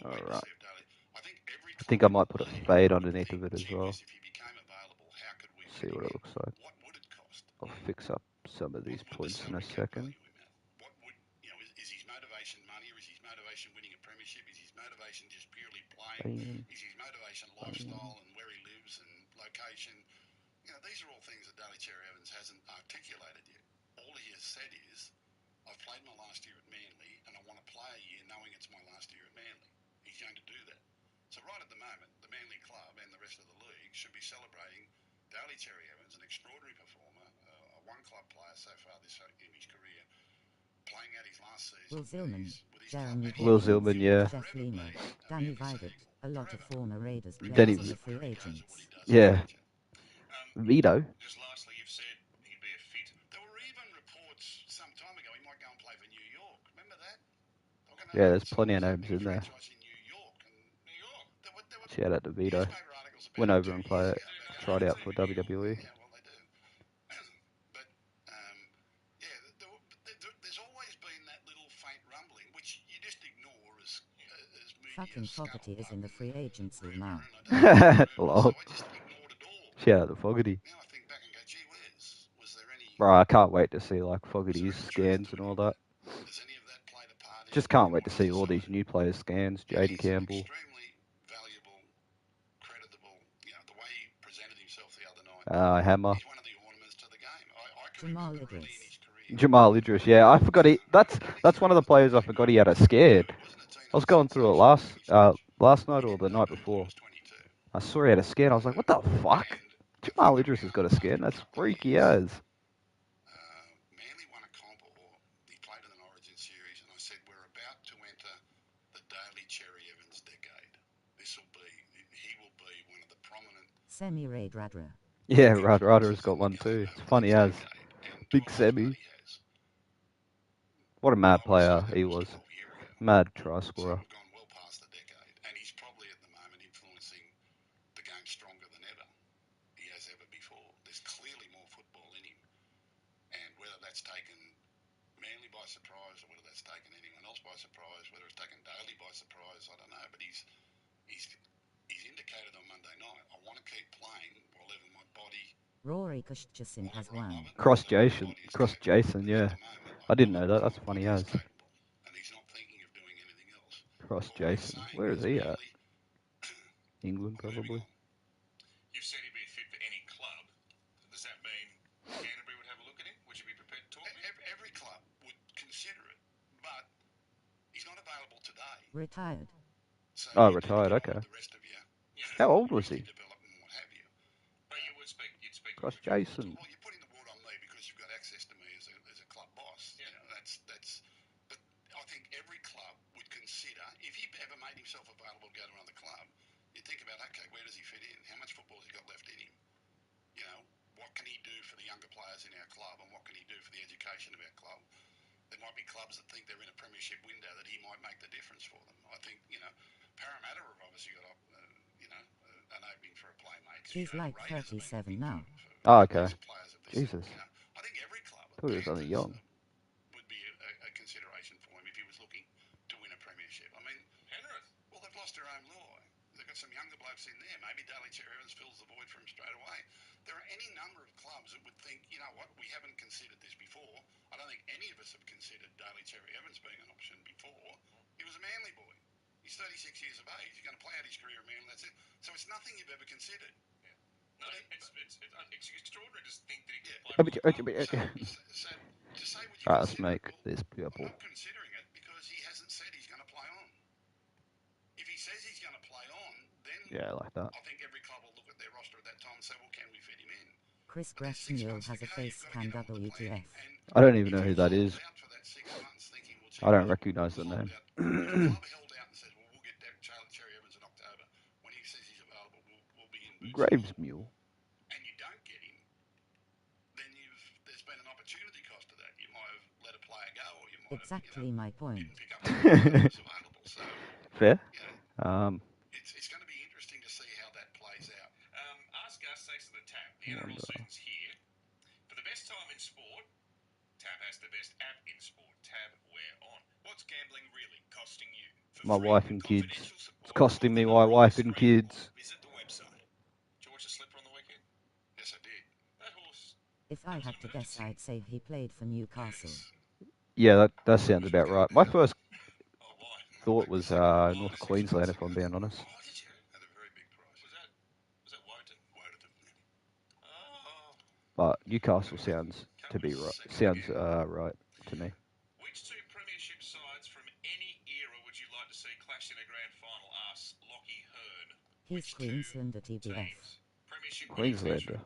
we'll wait Alright. to see if Daly. I think every I think I might put a fade would underneath think, of it as gee well. whiz, if he became available, how could we See win what it him? looks like. What would it cost? I'll fix up some of these What would the points in a salary cap second. value him at? What would, is his motivation money, or is his motivation winning a premiership? Is his motivation just purely playing? Is his motivation lifestyle and where he lives and location? These are all things that Daly Cherry Evans hasn't articulated yet. All he has said is, I've played my last year at Manly and I want to play a year knowing it's my last year at Manly. He's going to do that. So right at the moment, the Manly club and the rest of the league should be celebrating Daly Cherry Evans, an extraordinary performer, a one-club player so far in his career, playing out his last season Will Zillman, with his Jeremy club. Will Hawkins, Zillman, yeah. Jeff Lehmer, Danny Weigert, a lot of former Raiders Danny- players and the free agents. Yeah. Vito. Just lastly, you've said he'd be a fit. There were even reports some time ago he might go and play for New York. Remember that? Yeah, there's plenty of names in there. Shout out to Vito. Went over and tried out for WWE. Yeah, well, they do. But, there's always been that little faint rumbling, which you just ignore as media. Fucking Fogarty is in the free agency now. Lol. So I just ignored it all. Shout out to Fogarty. Now I think back and go, gee whiz, was there any... Bro, I can't wait to see like Fogarty's scans and all that. Does any of that play a part in Just can't in wait to what see he's all these decided? new players scans. Yeah, Jaden he's Campbell. extremely valuable, creditable. The way he presented himself the other night. Hammer. He's one of the ornaments to the game. I can Jamal remember early in Idris. his career. Jamal Idris, yeah, I forgot he. That's one of the players I forgot he had a scared. I was going through it last night or the night before. I saw he had a scan. I was like, what the fuck? Jamal Idris has got a scan. That's freaky as. Manly won a comp, or he played in an Origin series, and I said, we're about to enter the Daly Cherry Evans decade. He will be one of the prominent... Semi Raid Radra. Yeah, Ryder's got one too. It's funny as. Big Semi. What a mad player he was. Mad try scorer. We've gone well past the decade, and he's probably at the moment influencing the game stronger than ever he has ever before. There's clearly more football in him, and whether that's taken Manly by surprise or whether that's taken anyone else by surprise, whether it's taken Daly by surprise, I don't know. But he's indicated on Monday night, I want to keep playing while even my body... Rory Kushjasin has one. Cross Jason, yeah. I didn't know that. That's funny as. And he's not thinking of doing anything else. Cross Jason. Where is he at? England, probably. You've said he'd be fit for any club. Does that mean Canterbury would have a look at him? Would you be prepared to talk to him? Every club would consider it, but he's not available today. Retired. So Oh, you need to retired, get okay. on with the rest of your How old was he? development and what have you. But you'd speak Cross to him. Jason. Well, you're putting the word on me because you've got access to me as a club boss. Yeah. That's. But I think every club would consider, if he ever made himself available to go to another club, you think about, okay, where does he fit in? How much football has he got left in him? What can he do for the younger players in our club, and what can he do for the education of our club? there might be clubs that think they're in a premiership window that he might make the difference for them. I think, Parramatta have obviously got, an opening for a playmate. He's like 37 now. Oh, okay. Players of this, Jesus. I think every club, Thought he was only young. would be a consideration for him if he was looking to win a premiership. I mean, Penrith. well, they've lost their own Luai. They've got some younger blokes in there. Maybe Daly Cherry Evans fills the void for him straight away. There are any number of clubs that would think, you know what, we haven't considered this before. I don't think any of us have considered Daly Cherry Evans being an option before. He was a Manly boy. He's 36 years of age. He's going to play out his career at Manly. That's it. So it's nothing you've ever considered. No, it's extraordinary to think that he can play. So to say would you Alright, let's consider make it, this I'm purple. not considering it because he hasn't said he's going to play on. If he says he's going to play on, then Yeah, like that. I think every club will look at their roster at that time and say, well, can we fit him in? Chris Gressmule has a face scan WTF. I don't even know who that is. I don't recognise the name. If the club held out and says, well, we'll get Cherry Evans in October, when he says he's available, we'll be in boots. Graves Mule. And you don't get him, then there's been an opportunity cost to that. You might have let a player go, or you might Exactly my point. didn't pick up the player that was available. So, Fair. it's going to be interesting to see how that plays out. Ask us, thanks to the TAP. The NRL season's here. For the best time in sport, TAP has the best app in sport. TAP, we're on. What's gambling really costing you? My wife and kids. It's costing me my wife and kids. Visit the website. Did you watch the slipper on the weekend? Yes, I did. That horse. If I had to guess, I'd say he played for Newcastle. Yeah, that sounds about right. My first Oh, why? thought was North Queensland, if I'm being honest. Oh, did you? At a very big price. Was that Woden? Woden. Oh. But Newcastle sounds right to me. Which two premiership sides from any era would you like to see clash in a grand final? Asks Lockie Hearn. He's Queenslander TBF. Queenslander.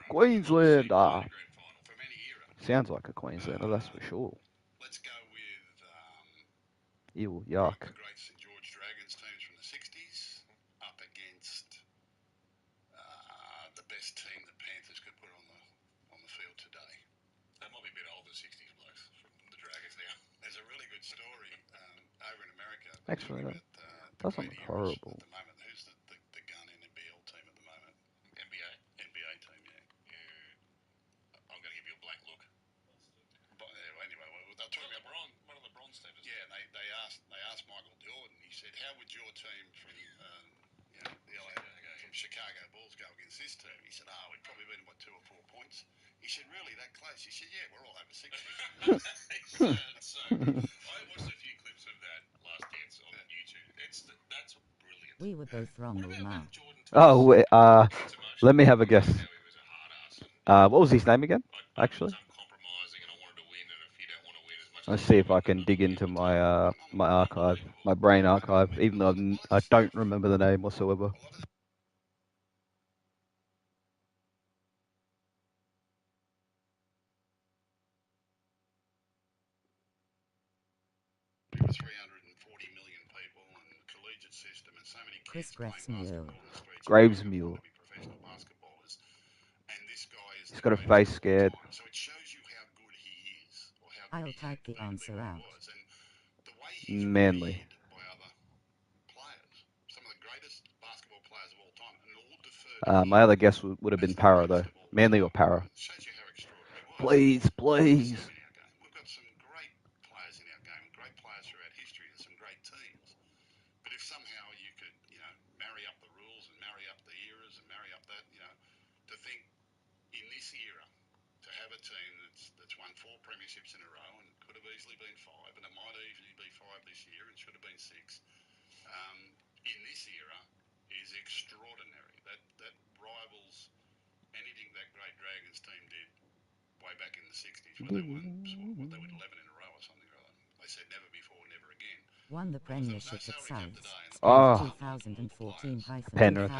Queenslander. From any era. Sounds like a Queenslander, that's for sure. Let's go with Ew, yuck. the great St George Dragons teams from the 60s up against the best team the Panthers could put on the field today. That might be a bit older, 60s blokes from the Dragons now. There's a really good story over in America. Actually, that the doesn't great look heroes horrible. At the moment. Who's the gun NBL team at the moment? NBA team, yeah. I'm going to give you a blank look. But anyway, they'll talk about one of the bronze teams. Yeah, and they asked Michael Jordan. He said, "How would your team from from Chicago Bulls go against this team?" He said, we'd probably beat them by 2 or 4 points. He said, "Really, that close?" He said, "Yeah, we're all over 60." So I watched a few clips of that last dance on YouTube. That's brilliant. We were both wrong all now. Oh, wait, let me have a guess. What was his name again, actually? Let's see if I can dig into my my archive, my brain archive, even though I don't remember the name whatsoever. Over 340 million people and the collegiate system and so many Chris kids playing Gressmule. basketball in the streets. Graves Mule. To be professional basketballers. And this guy is He's got a face scared. So it shows you how good he is. Or how I'll type the answer out. was. And the way he's Manly. revered by other players. Some of the greatest basketball players of all time. And all deferred My other guess would have been Para, though. Manly or Para. shows you how extraordinary it was. Please, please. We've got some great players in our game, great players throughout history, and some great teams. But if somehow you could, marry up the rules and marry up the eras and marry up that, to think in this era to have a team that's won 4 premierships in a row and could have easily been 5, and it might easily be 5 this year and should have been 6. In this era is extraordinary. That rivals anything that great Dragons team did way back in the 60s when they won 11 in a row or something or other. They said never before, never again. Won the premiership at South. Oh, 2014-2015, Penrith,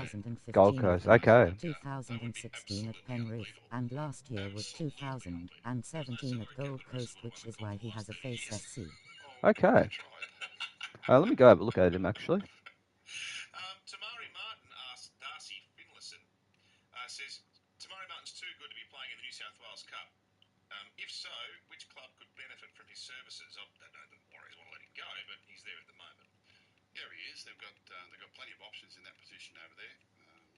Gold Coast, okay. 2016 at Penrith, and last year was 2017 at Gold Coast, which is why he has a face SC. Okay. Let me go have a look at him, actually. Tamari Martin asks Darcy Finlayson, says, Tamari Martin's too good to be playing in the New South Wales Cup. If so, which club could benefit from his services? I don't know the Warriors want to let him go, but he's there at the moment. There he is. They've got plenty of options in that position over there.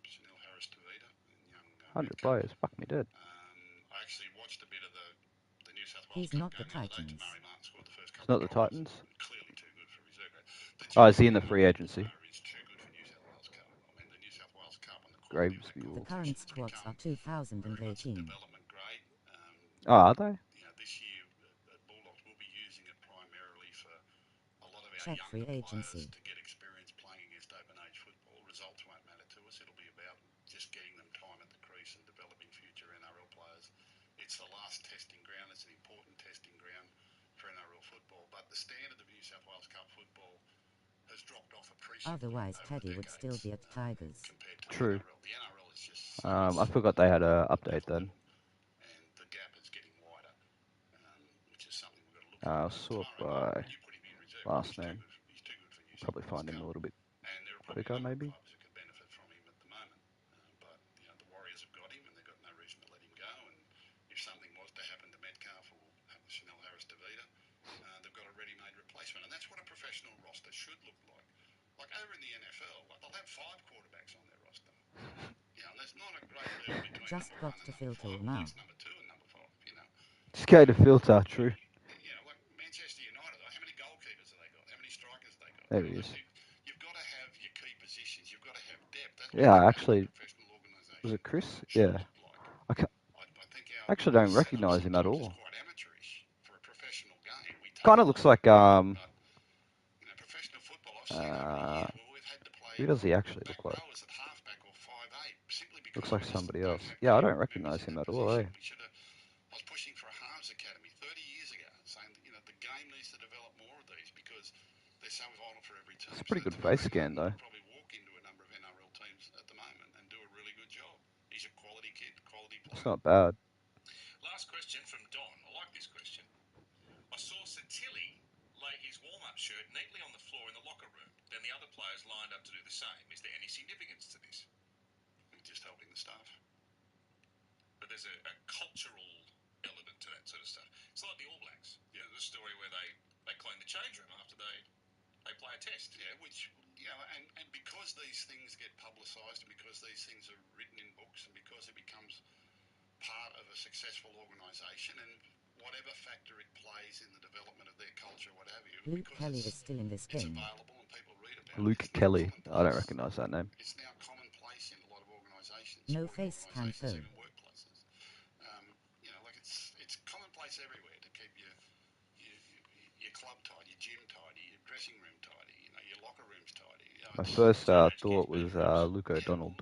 Chanel Harris Tavita and young 100 players. Fuck me dead. I actually watched a bit of the New South Wales He's Cup not the game the other day. Titans. Tamari Martin scored the first It's couple not of the tries. Titans. Clearly too good for reserve grade. Oh, is he in the free agency? Is too good for New South Wales Cup. I mean, the New South Wales Cup and the quality of Graves that Mule. The current competition's squads become are very much a 2018. development grade. Oh, are they? You know, this year the Bulldogs will be using it primarily for a lot of our Check free younger players agency. to get experience playing against open age football. Results won't matter to us. It'll be about just getting them time at the crease and developing future NRL players. It's the last testing ground. It's an important testing ground for NRL football. But the standard of New South Wales Cup football has dropped off appreciably. Otherwise, over Teddy the would still be at Tigers. compared to True. The NRL is just so much I forgot they had a update then. and the gap is getting wider, which is something we've got to look at. Sort Tomorrow by night, you put him in reserve. last He's too name. good. He's too good for New South Probably Wales find him a Cup. little bit And there are probably quicker, a number maybe. of clubs that could benefit from him at the moment. But you know, the Warriors have got him, and they've got no reason to let him go. And if something was to happen to Metcalf or Chanel Harris Tavita, they've got a ready-made replacement, and that's what a professional roster should look like. Like over in the NFL, like they'll have 5 quarterbacks on their roster. You know, there's not a great deal between Just number got 1 to and number filter 5. him Well, out. it's number 2 and number 5. You know. Just go to filter. True. You know, like Manchester United, how many goalkeepers have they got? How many strikers have they got? There he is. You've got to have your key positions. You've got to have depth. That's Yeah, what actually, a professional organisation was it Chris? should Yeah. look like. I think our Actually don't setup recognise him at sometimes all. is quite amateurish for a professional game. We take Kind a of looks lot like for granted, but you know, professional football, I've seen over the years where we've had to play who does he actually back look like? rowers at halfback or 5'8", simply because Looks like we just somebody don't else. have Yeah, I great don't members recognise in him that at all, position. eh? We should have. I was pushing for a halves academy 30 years ago, saying that, you know, the game needs to develop more of these because they're so vital for every team. It's a pretty good Tamari face scan, Martin though. could probably walk into a number of NRL teams at the moment and do a really good job. He's a quality kid, quality It's player. not bad. Last question from Don. I like this question. I saw Satilli lay his warm-up shirt neatly on the floor in the locker room. Then the other players lined up to do the same. Is there any significance to this? Just helping the staff. But there's a cultural element to that sort of stuff. It's like the All Blacks. Yeah, the story where they clean the change room after they play a test. Yeah, which, you know, and because these things get publicised and because these things are written in books and because it becomes part of a successful organisation and whatever factor it plays in the development of their culture, what have you. Luke Kelly is still in this It's game. available and people read about Luke it. Kelly. I don't recognise that name. It's now commonplace in a lot of organisations. No sporting face scan organisations, phone. even workplaces. You know, like it's commonplace everywhere to keep your club tidy, your gym tidy, your dressing room tidy, you know, your locker rooms tidy. You know, My first thought was Luke O'Donnell.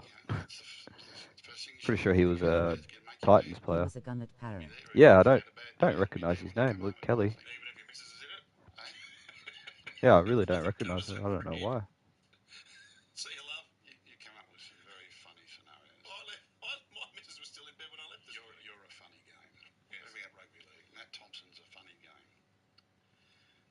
Pretty sure he was a Titans He player. was a gun at Para. Yeah, I don't recognise his name, Luke Kelly. Even if your missus is in it? Yeah, I really don't recognise him. I don't know why. See you, love. You come up with some very funny scenarios. My missus was still in bed when I left this morning. You're a funny game. Yes. We're at rugby league. Matt Thompson's a funny game.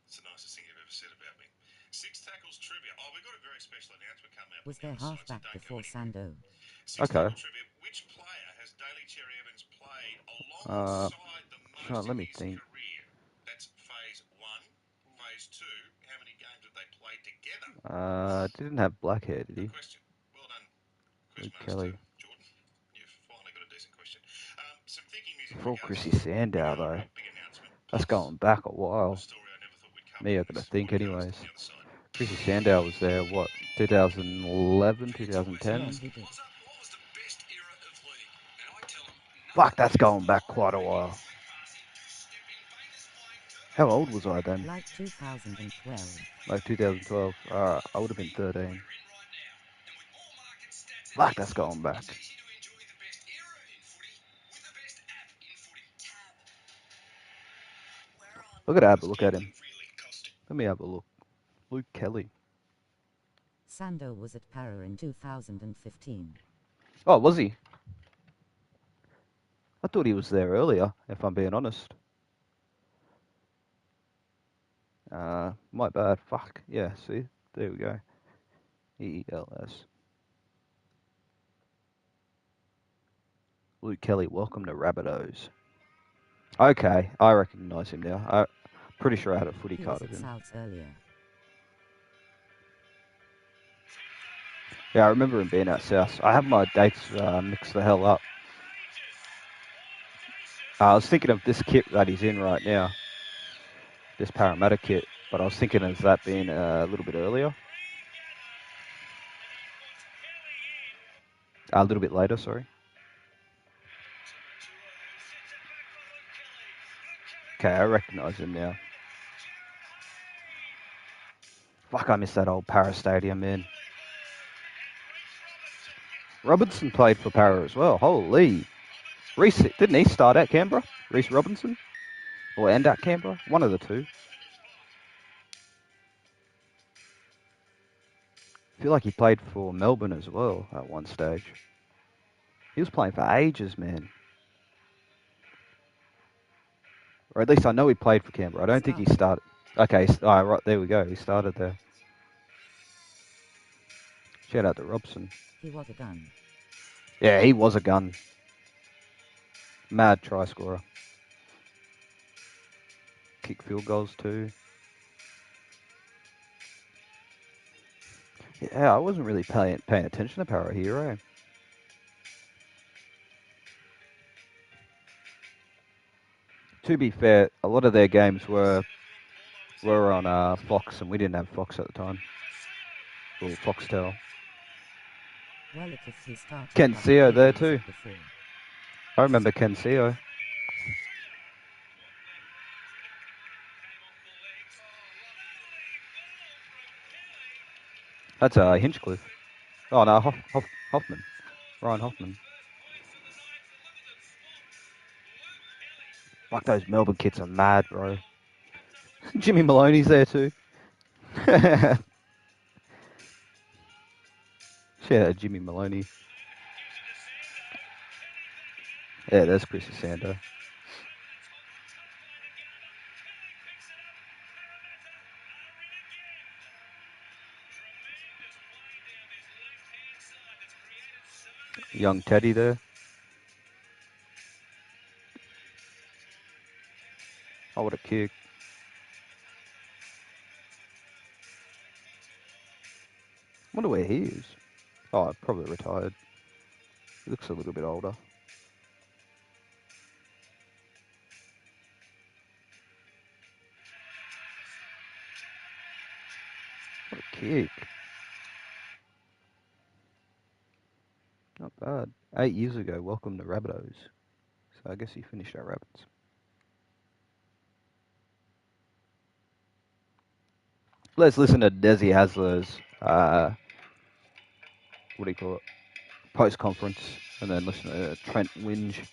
It's the nicest thing you've ever said about me. 6 tackles trivia. Oh, we've got a very special announcement coming up. Was there halfback before Sando? 6 Okay. tackle trivia. Which player has Daly Cherry Evans played alongside the most let in me his think. career? That's phase 1. Phase 2. How many games have they played together? Didn't have black hair, did he? Good question. Well done, Luke Quizmaster Kelly. Jordan. You've finally got a decent question. Some thinking music. Before regards Chrissy to Sandow, another though. big announcement. That's Plus, going back a a while. story I never thought we'd cover Me, I on gotta this think podcast anyways. on the other side. Chrissy Sandow was there, what, 2011, 2010? Yeah, he did. What was the best era of league? And I tell them, Fuck, that's going back quite a while. How old was I then? Like 2012. Like 2012. I would have been 13. Fuck, that's going back. Look at Abba, look at him. Let me have a look. Luke Kelly. Sando was at Para in 2015. Oh, was he? I thought he was there earlier, if I'm being honest. My bad. Fuck. Yeah, see? There we go. ELS. Luke Kelly, welcome to Rabbitohs. Okay, I recognise him now. I'm pretty sure I had a footy He card was of at him. Souths earlier. Yeah, I remember him being at South. I have my dates mixed the hell up. I was thinking of this kit that he's in right now, this Parramatta kit, but I was thinking of that being a little bit earlier. A little bit later, sorry. Okay, I recognise him now. Fuck, I miss that old Para Stadium, man. Robinson played for Para as well. Holy. Reece, didn't he start at Canberra? Reece Robinson? Or end at Canberra? One of the two. I feel like he played for Melbourne as well at one stage. He was playing for ages, man. Or at least I know he played for Canberra. I don't think he started. Okay, right, there we go. He started there. Shout out to Robson. He was a gun. Yeah, he was a gun. Mad try scorer. Kick field goals too. Yeah, I wasn't really paying attention to Para Hero. To be fair, a lot of their games were on Fox, and we didn't have Fox at the time. Or Foxtel. Well, if he started. Ken Seo there too. I remember Ken Seo. That's Hinchcliffe. Oh no, Hoffman. Ryan Hoffman. Fuck, those Melbourne kids are mad, bro. Jimmy Maloney's there too. Shout out Jimmy Maloney. Yeah, there's Chris Sando. Young Teddy there. Oh, what a kick. Wonder where he is. Oh, probably retired. He looks a little bit older. What a kick. Not bad. 8 years ago, welcome to Rabbitohs. So I guess he finished at Rabbits. Let's listen to Desi Hasler's, what do you call it, post-conference, and then listen to Trent whinge.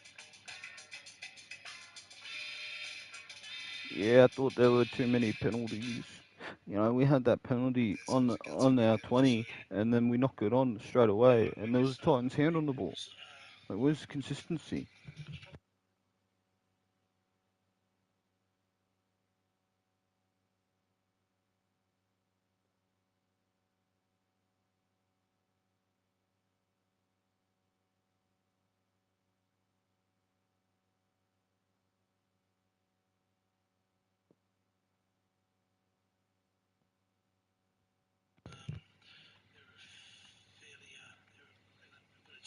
Yeah, I thought there were too many penalties. You know, we had that penalty on our 20, and then we knocked it on straight away, and there was a Titans hand on the ball. Like, where's the consistency?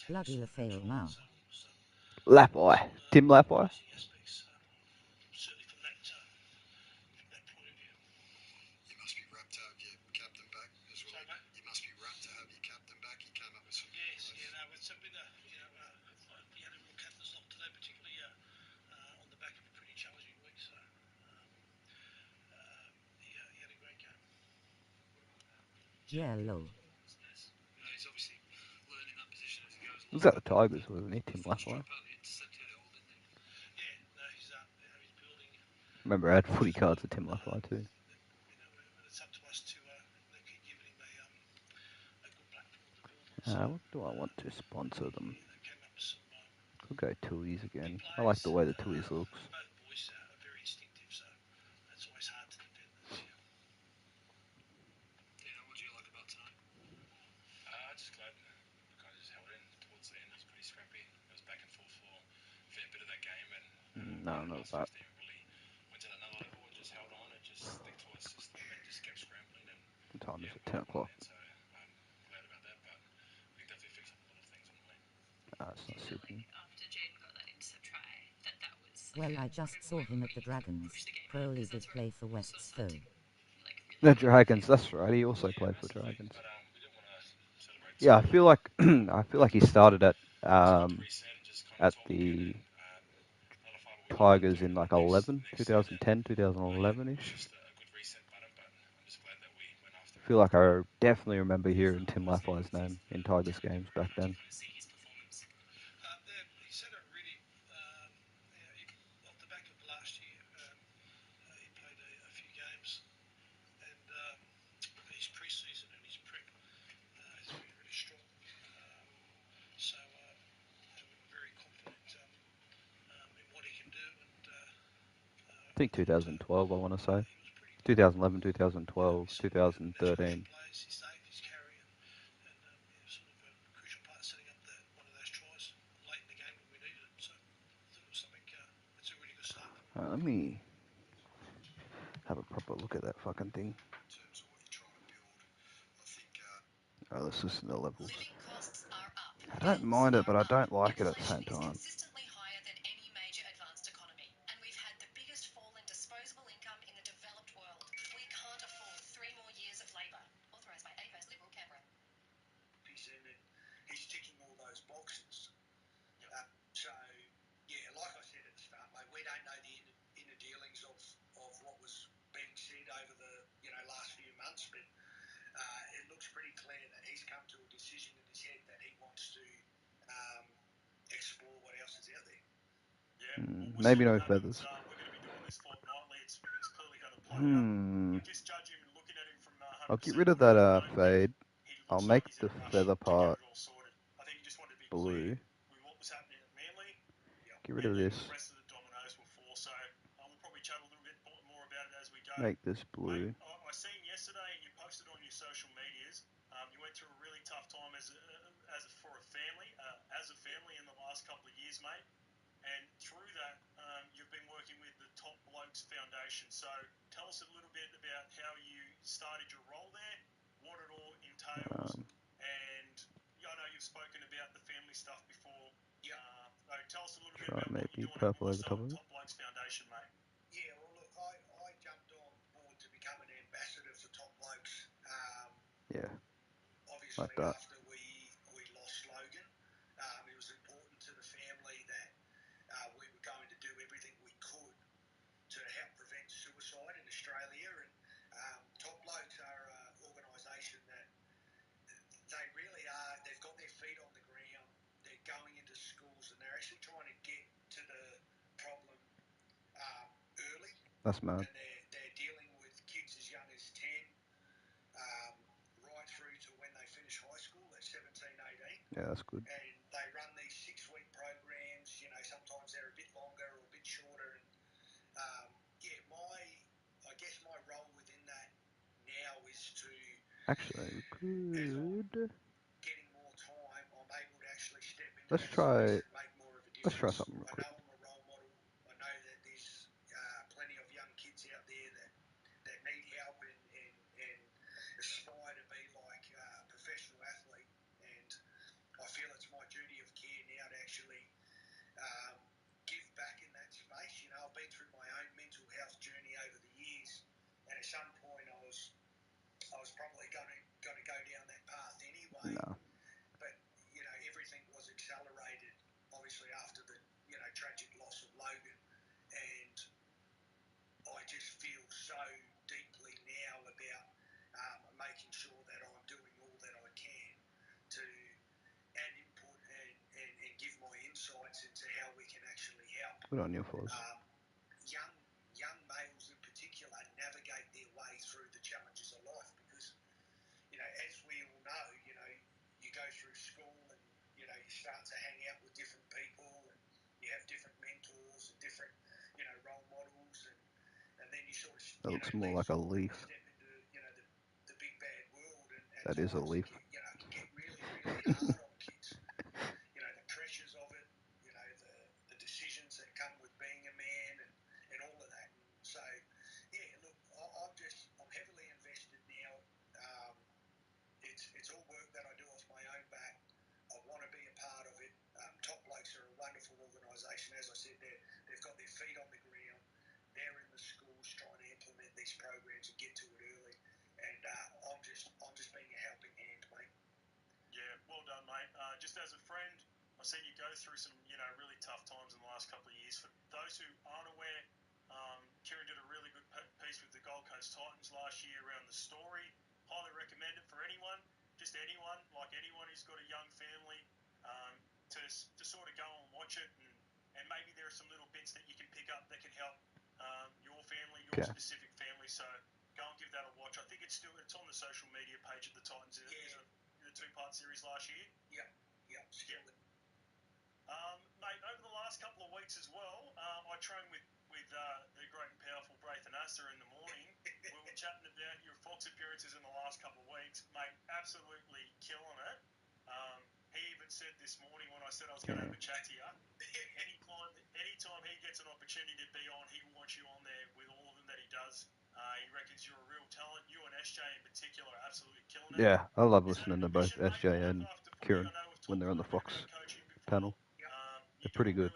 Bloody fail now. Lapai. Tim Lapai? You must be rapt to have your captain back as well. You must be rapt to have your captain back. He came up with some. Yes, you know, it's been we had a real captain's lock today, particularly on the back of a pretty challenging week. So he had a great game. Yeah, low. He's obviously learning that position as he goes along. Was that the Tigers, wasn't he, Tim Lapai? Yeah, no, he's building. Remember, I had footy cards of Tim Lapai too. And it's up to us to keep giving him a good platform to build on. What do I want to sponsor them? They came up with some Could go Tui's again. I like the way the Tui's looks. both boys are very instinctive, so it's always hard to defend them. What do you like about tonight? Just glad the guys just held in towards the end. It was pretty scrappy. It was back and forth for a fair bit of that game, and No, not that. He went to another level and just held on and just stick to a system and just kept scrambling. And The time is yeah, at 10 o'clock. so I'm glad about that, but we can definitely fix up a lot of things on the way. It's not Sydney. After Jaden got that intercept try, that was Well, I just saw him at the Dragons. Crowley did play for Wests though. The Dragons, that's right. He also played for Dragons. But we didn't want to celebrate. Yeah, I feel like he started at the Tigers in like 2010, 2011-ish. Just a good reset button, but I'm just glad that we went after I feel like I definitely remember hearing Tim Laffey's name in Tigers games back then. He's had a really, off the back of last year, he played a few games, and his pre-season and his prep has been really strong. So we're very confident in what he can do. And I think 2012, I want to say. 2011, 2012, 2013. His save, his carry, and sort of a crucial part setting up one of those tries late in the game when we needed it. So I thought it was something that's a really good start. Let me have a proper look at that fucking thing. Let's listen to the levels. living costs are up. I don't mind it, but I don't like it at the same Inflation is time. consistently higher than any major advanced economy, and we've had the biggest fall in disposable income in the developed world. We can't afford 3 more years of labour. Authorised by APAS Liberal Canberra. He's ticking all those boxes. So, yeah, like I said at the start, mate, we don't know the inner dealings of what was being said over the last few months, but it looks pretty clear that he's come to a decision in his head that he wants to explore what else is out there. Yeah, maybe no feathers. We're going to be doing this fortnightly. It's clearly going to play out. Just judging and looking at him from 100%. I'll get rid of that fade. I'll make the feather part I think he just wanted to be blue. with what was happening at Manly. Get rid of this. The rest of the dominoes will fall. So we'll probably chat a little bit more about it as we go. Make this blue. Mate, I seen yesterday, and you posted on your social medias. You went through a really tough time as a family in the last couple of years, mate. And through that, you've been working with the Top Blokes Foundation. So tell us a little bit about how you started your role there, what it all entails, and I know you've spoken about the family stuff before. So tell us a little bit about what you're doing purple at over top of it. Top Blokes Foundation, mate. Yeah, well, look, I jumped on board to become an ambassador for Top Blokes. Yeah, Obviously, like that. after we lost Logan, it was important to the family that we were going to do everything we could to help prevent suicide in Australia. And Top Blokes are an organisation that they really are. They've got their feet on the ground. They're going into schools and they're actually trying to get to the problem early. That's mad. And they're dealing with kids as young as 10, right through to when they finish high school at 17, 18. Yeah, that's good. And they run these 6-week programs. Sometimes they're a bit longer or a bit shorter. And I guess my role within that now is to Actually, we could. getting more time. I'm able to actually step into Let's that try. space and make more of a difference. Let's try something real I quick. know I'm a role model. I know that there's plenty of young kids out there that need help and aspire to be like a professional athlete. And I feel it's my duty of care now to actually give back in that space. I've been through my own mental health journey over the years, and at some point I was probably going to go down that path anyway. No. But everything was accelerated, obviously after the tragic loss of Logan, and I just feel so deeply now about making sure that I'm doing all that I can to add input and give my insights into how we can actually help. Good on you, Foz. Young males in particular navigate their way through the challenges of life because, as we all know, you go through school and, you start to hang out with different people and you have different mentors and different, role models and then you sort of, That looks more like a leaf. step into, the big bad world and That is a leaf. it can get really, really hard on kids. The pressures of it, the decisions that come with being a man these programs and get to it early. And I'm just being a helping hand, mate. Yeah, well done, mate. Just as a friend, I've seen you go through some, really tough times in the last couple of years. For those who aren't aware, Kieran did a really good piece with the Gold Coast Titans last year around the story. Highly recommend it for anyone, just anyone, like anyone who's got a young family, to sort of go and watch it, and maybe there are some little bits that you can pick up that can help your family, your specific family. So go and give that a watch. I think it's on the social media page of the Titans. Yeah. The two-part series last year. Yep. Still. Mate, over the last couple of weeks as well, I trained with the great and powerful Braithen Astor in the morning. We were chatting about your Fox appearances in the last couple of weeks. Mate, absolutely killing it. He even said this morning when I said I was going to have a chat to you, anytime he gets an opportunity to be on, he wants you on there with all of them that he does. He reckons you're a real talent. You and SJ in particular are absolutely killing it. Yeah, I love listening to both SJ and Kieran when they're on the Fox panel. They're pretty good.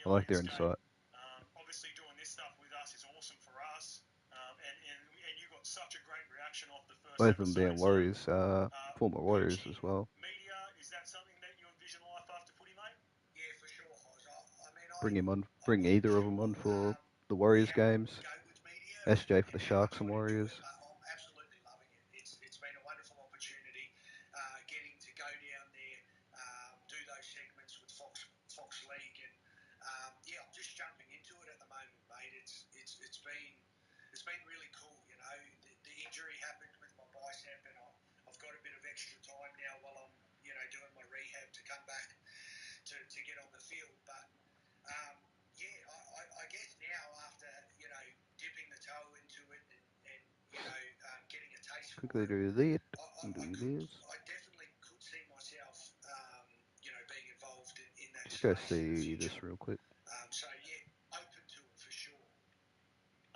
I like their insight. Obviously, doing this stuff with us is awesome for us, and you got such a great reaction off the first Both of them episode. being Warriors, former Warriors as well. Media, is that something that you envision life after footy, mate? Yeah, for sure, Hoz. I mean, Bring either of them on for the Warriors games. SJ for the Sharks and Warriors. I'm absolutely loving it. It's been a wonderful opportunity getting to go down there, do those segments with Fox League, and I'm just jumping into it at the moment, mate. It's been really cool. The injury happened with my bicep, and I've got a bit of extra time now while I'm doing my rehab to come back to get on the field. But I guess now after dipping the toe into it and getting a taste for it, I definitely could see myself being involved in that Just space go see this real quick. So open to it for sure.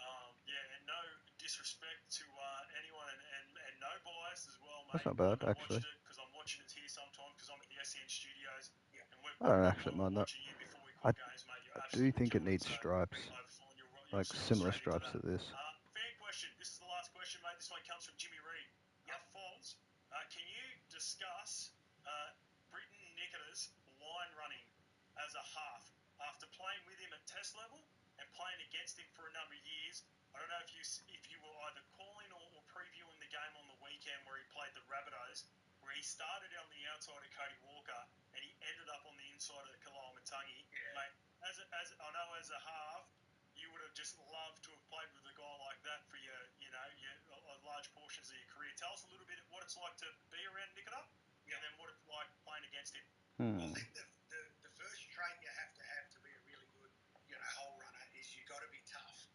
And no disrespect to anyone, and no bias as well, mate. That's not bad, actually. Because I'm watching it here sometimes because I'm at the SEN studios. And I don't actually mind that. I do think it needs stripes, like similar stripes to this. Fan question. This is the last question, mate. This one comes from Jimmy Reed. Falls, can you discuss Britton Nicketter's line running as a half after playing with him at test level and playing against him for a number of years? I don't know if you were either calling or previewing the game on the weekend where he played the Rabbitohs, where he started on the outside of Cody Walker and he ended up on the inside of Kaloa Matangi. Yeah. Mate, I know as a half, you would have just loved to have played with a guy like that for your large portions of your career. Tell us a little bit what it's like to be around Nicketer, and then what it's like playing against him. Well, I think the first trait you have to be a really good hole runner is you got to be tough,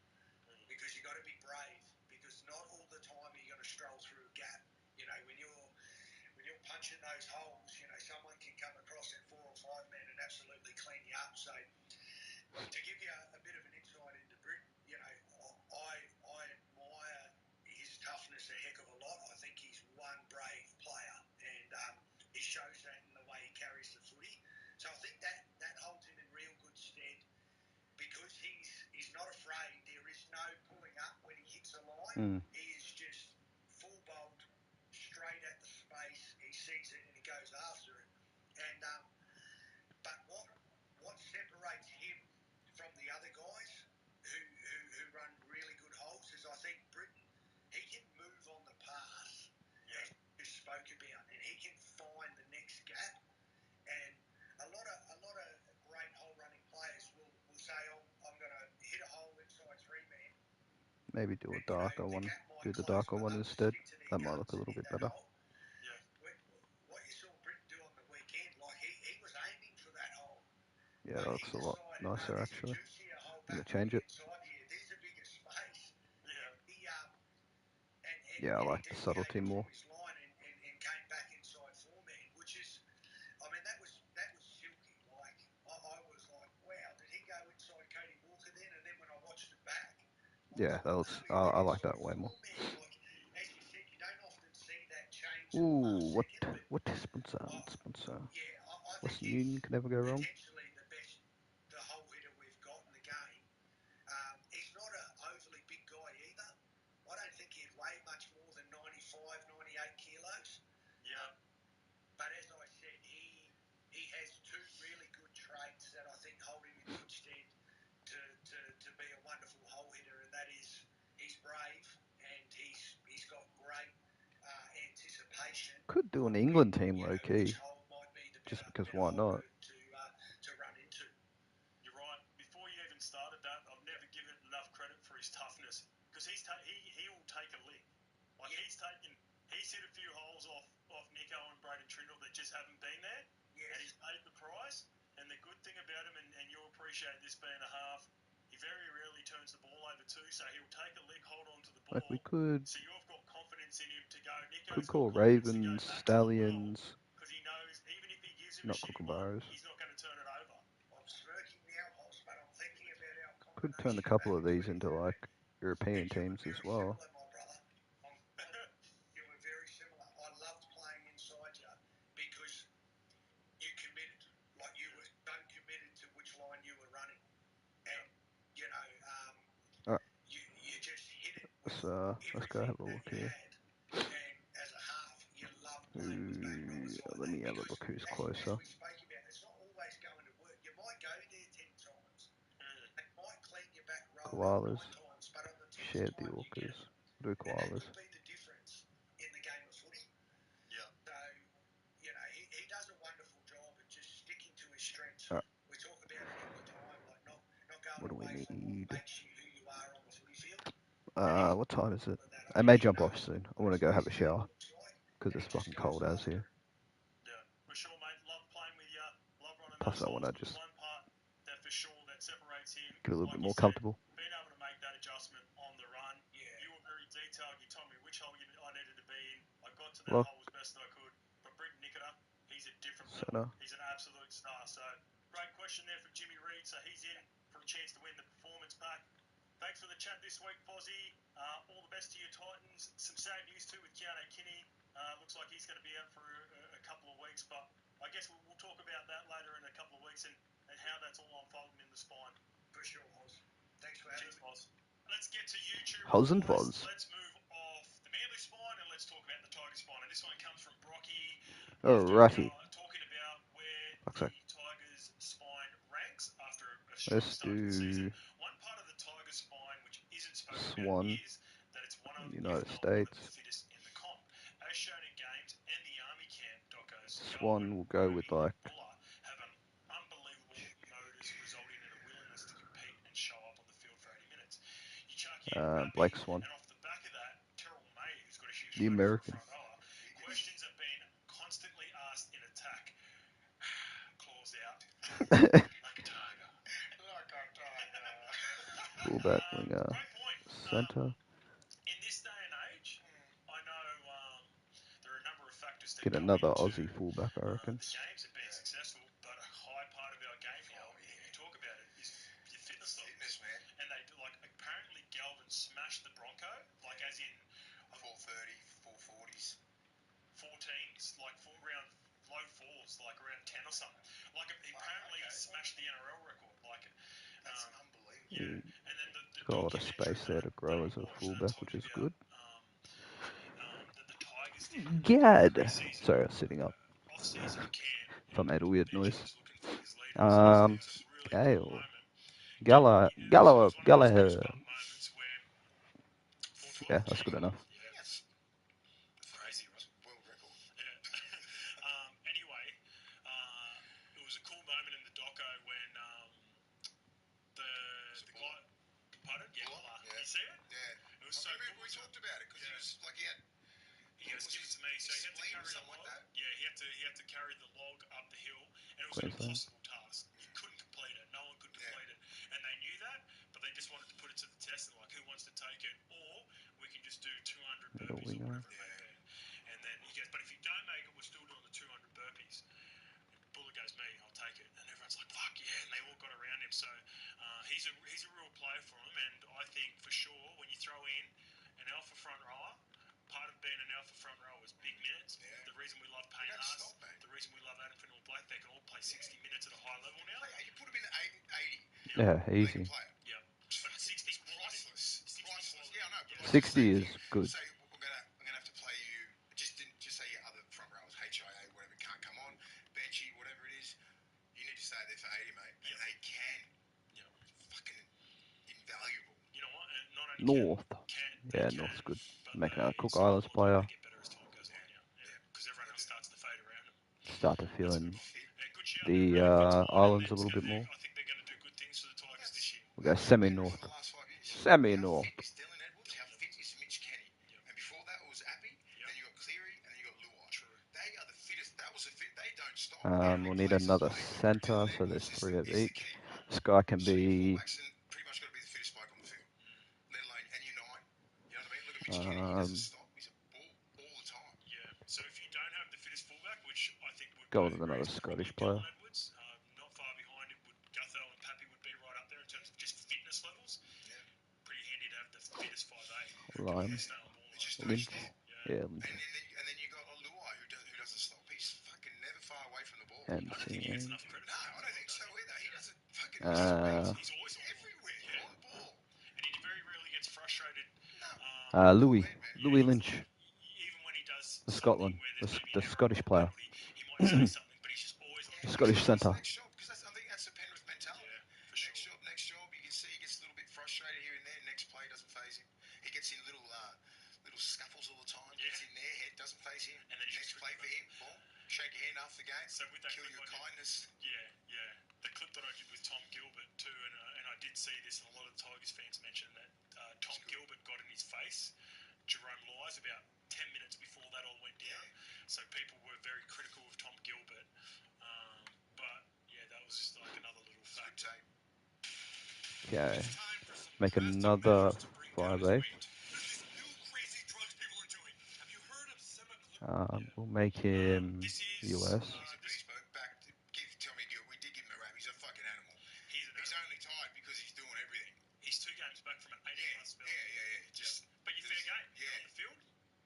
because you got to be brave, because not all the time are you going to stroll through a gap. When you're punching those holes, someone can come across in 4 or 5 men and absolutely clean you up. So to give you a bit of an insight into Britain, I admire his toughness a heck of a lot. I think he's one brave player, and he shows that in the way he carries the footy. So I think that holds him in real good stead, because he's not afraid. There is no pulling up when he hits a line. He is just full bolt, straight at the space. He sees it and he goes after it. And but what separates him from the other guys who run really good holes is, I think, Britain, he can move on the pass, as you spoke about, and he can find the next gap. And a lot of great hole running players will say, I'm going to hit a hole inside 3 men. Maybe do a darker one. Do the darker one instead. That might look a little bit better. What you saw Britain do on the weekend, like he was aiming for that hole. Yeah, that looks a lot nicer actually. I'm gonna change it. There's a bigger space. Yeah, I like the subtlety more. And came back inside 4 men, which is, I mean, that was silky. Like I was like, wow, did he go inside Cody Walker then? And then when I watched it back, yeah, that looks. I like that way more. Like, as you said, you don't often see that change. Ooh, what sponsor? Yeah, Western Union can never go wrong. Potentially the hole hitter we've got in the game. He's not an overly big guy either, Could do an England team low key, just because why not? To run into. You're right. Before you even started that, I've never given enough credit for his toughness because he will take a lick. Like he's hit a few holes off Nico and Braden Trindle that just haven't been there, and he's paid the price. And the good thing about him, and you'll appreciate this being a half, he very rarely turns the ball over too, so he'll take a lick, hold on to the ball. Like we could. So you've got confidence in him to go. Nico's Could call got confidence to go Ravens, back Stallions. Because he knows even if he gives him Not a shitty Kookaburras. one, he's not going to turn it over. I'm smirking now, Hoss, but I'm thinking about our Could turn a couple of these into like European teams as well. You were very similar. I loved playing inside you because you committed. Like you were so committed to which line you were running. And, you know, you just hit it with Let's go have a look here. and as a half, you loved playing with back rollers like Let me have a look who's closer. we spoke about, it's not always going to work. You might go there 10 times. It might clean your back roll Koalas. 9 times, but on the 10th Shared the time you get Orcas. it. Do And that koalas. could be the difference in the game of footy. Yeah. So, you know, he does a wonderful job at just sticking to his strengths. Right. We talk about it all the time, like not going What do we away from what need? makes you who you are on the footy field. What time is it? I may jump off soon. I want to go have a shower because it's fucking cold as here. Yeah, for sure, mate. Love playing with you. Love running Plus, those I want to holes. just One part that for sure that separates him. get a little like bit you more said, comfortable. Being able to make that adjustment on the run. Yeah. You were very detailed. You told me which hole I needed to be in. I got to that Look. hole as best I could. But Britton Nicola, he's a different Center. level. He's an absolute star. So great question there for Jimmy Reed. So he's in for a chance to win the performance pack. Thanks for the chat this week, Fozzie. All the best to your Titans. Some sad news too with Keanu Kinney. Looks like he's going to be out for a couple of weeks, but I guess we'll talk about that later in a couple of weeks and how that's all unfolding in the spine. For sure, Hoz. Thanks for having me. Foz. Let's get to YouTube. Hoz and boys. Foz. Let's move off the Manly spine and let's talk about the Tiger spine. And this one comes from Brocky. Alrighty. Talking about where Fuck's the sake. Tigers spine ranks after a strong Let's start to the season. do One part of the Tiger spine which isn't spoken Swan. about is that it's one of, United if not States. one of the fittest in the comp. As shown in games and the Army camp docos, Swan will go with like Buller have an unbelievable modus resulting in a willingness to compete and show up on the field for 80 minutes. You chuck in Blake Swan. and off the back of that, Terrell May, who's got a huge The foot American. for a front rower. Questions have been constantly asked in attack. Claws out. Like a tiger. Like a tiger. Fullback, winger, Great point. center. In this day and age, I know there are a number of factors that Get go another into Aussie fullback, I reckon. the games and being successful, but a high part of our game now, you talk about it, is your fitness level. Man. And they like apparently Galvin smashed the Bronco, like as in 430, 440s. 14s, like round low fours, like around 10 or something. Like apparently he smashed the NRL record. Like that's unbelievable. Yeah, and then the Got a lot of documentary space there to grow as a fullback, which is good. that the Tigers did. Gad. Pre-season, Sorry, I was sitting up. off-season camp. If I made a weird Benji noise. was looking for his leaders. It's a really Gale. cool moment. Gallagher. It was one of those goosebump moments where Yeah, that's good enough. Yeah, that's crazy, right? World record. Yeah. Anyway, it was a cool moment in the doco when the guy. Pardon? Yeah, Buller. Yeah. You see it? Yeah. It was so cool. We talked about it because he was like he had. He goes, give it to me. So he had to carry the log. Yeah, he had to carry the log up the hill, and it was an impossible task. You couldn't complete it. No one could complete it, and they knew that, but they just wanted to put it to the test. And like, who wants to take it? Or we can just do 200 burpees or whatever it may be. And then he goes, but if you don't make it, we're still doing the 200 burpees. Buller goes, me, I'll take it. And everyone's like, fuck yeah, and they all got around him. So he's a real player for him, and I think for sure when you throw in an alpha front rower, part of being an alpha front rower is big minutes. Yeah. The reason we love Payne Haas, the reason we love Adam Finlay Black, they can all play 60 minutes at a high level now. You put them in at 80. Yeah, easy. Yeah. But 60 is priceless. Yeah, I know. Yeah. 60 is good. Say I'm gonna have to play you. Just say your other front rowers, HIA, whatever, can't come on, Benchy, whatever it is. You need to stay there for 80, mate. And they can. Fucking invaluable. You know what? And not only North. can Yeah, they North's good. but Making a Cook still Islands will player. get better as time goes on. Yeah. start to feel in Good shout. the islands a little bit more. I think they're going to do good things for the Tigers this year. We'll go semi-north. Semi-north. How fit is Dylan Edwards? How fit is Mitch Kenny? And before that, it was Abbey. Then you got Cleary, and then you got Luai. True. They are the fittest. That was a fit. They don't stop. We'll need another centre, so there's 3 of each. This guy can be... Pretty much got to be the fittest bloke on the field. Let alone, and you're 9. You know what I mean? Look at Mitch Kenny. He doesn't stop. He's a ball all the time. Yeah. So if you don't have the fittest fullback, which I think would go with another Scottish player. Dylan Edwards, not far behind him would Gutho and Pappy would be right up there in terms of just fitness levels. Yeah. Pretty handy to have the fittest 5'8". Lime. Lynch. Yeah, Lynch. And then you got Luai who doesn't stop. He's fucking never far away from the ball. And I don't think he gets enough credit. No, I don't think so either. He doesn't fucking. He's always everywhere on ball. And he very rarely gets frustrated. Louis Lynch. Even when he does the Scotland, the Scottish player. He might say something, but he's just always the Scottish centre. Next job, because I think that's the Penrith mentality. Yeah, for sure. Next job, you can see he gets a little bit frustrated here and there. Next play doesn't phase him. He gets in little scuffles all the time. Yeah. Gets in their head, doesn't phase him. And then next play for him, boom, shake your hand after the game. So with that kill your kindness. Yeah. The clip that I did with Tom Gilbert too, and I did see this, and a lot of the Tigers fans mentioned that Tom Gilbert got in his face Jerome Lies about 10 minutes before that all went down. So people were very critical of Tom Gilbert. But yeah, that was just like another little fact. Okay. Make another 5'8". We'll make him US. Tell me, we did give him a rap. He's a fucking animal. He's only tired because he's doing everything. He's 2 games back from an 80-plus spell. Yeah. But you're fair game. Yeah. On the field,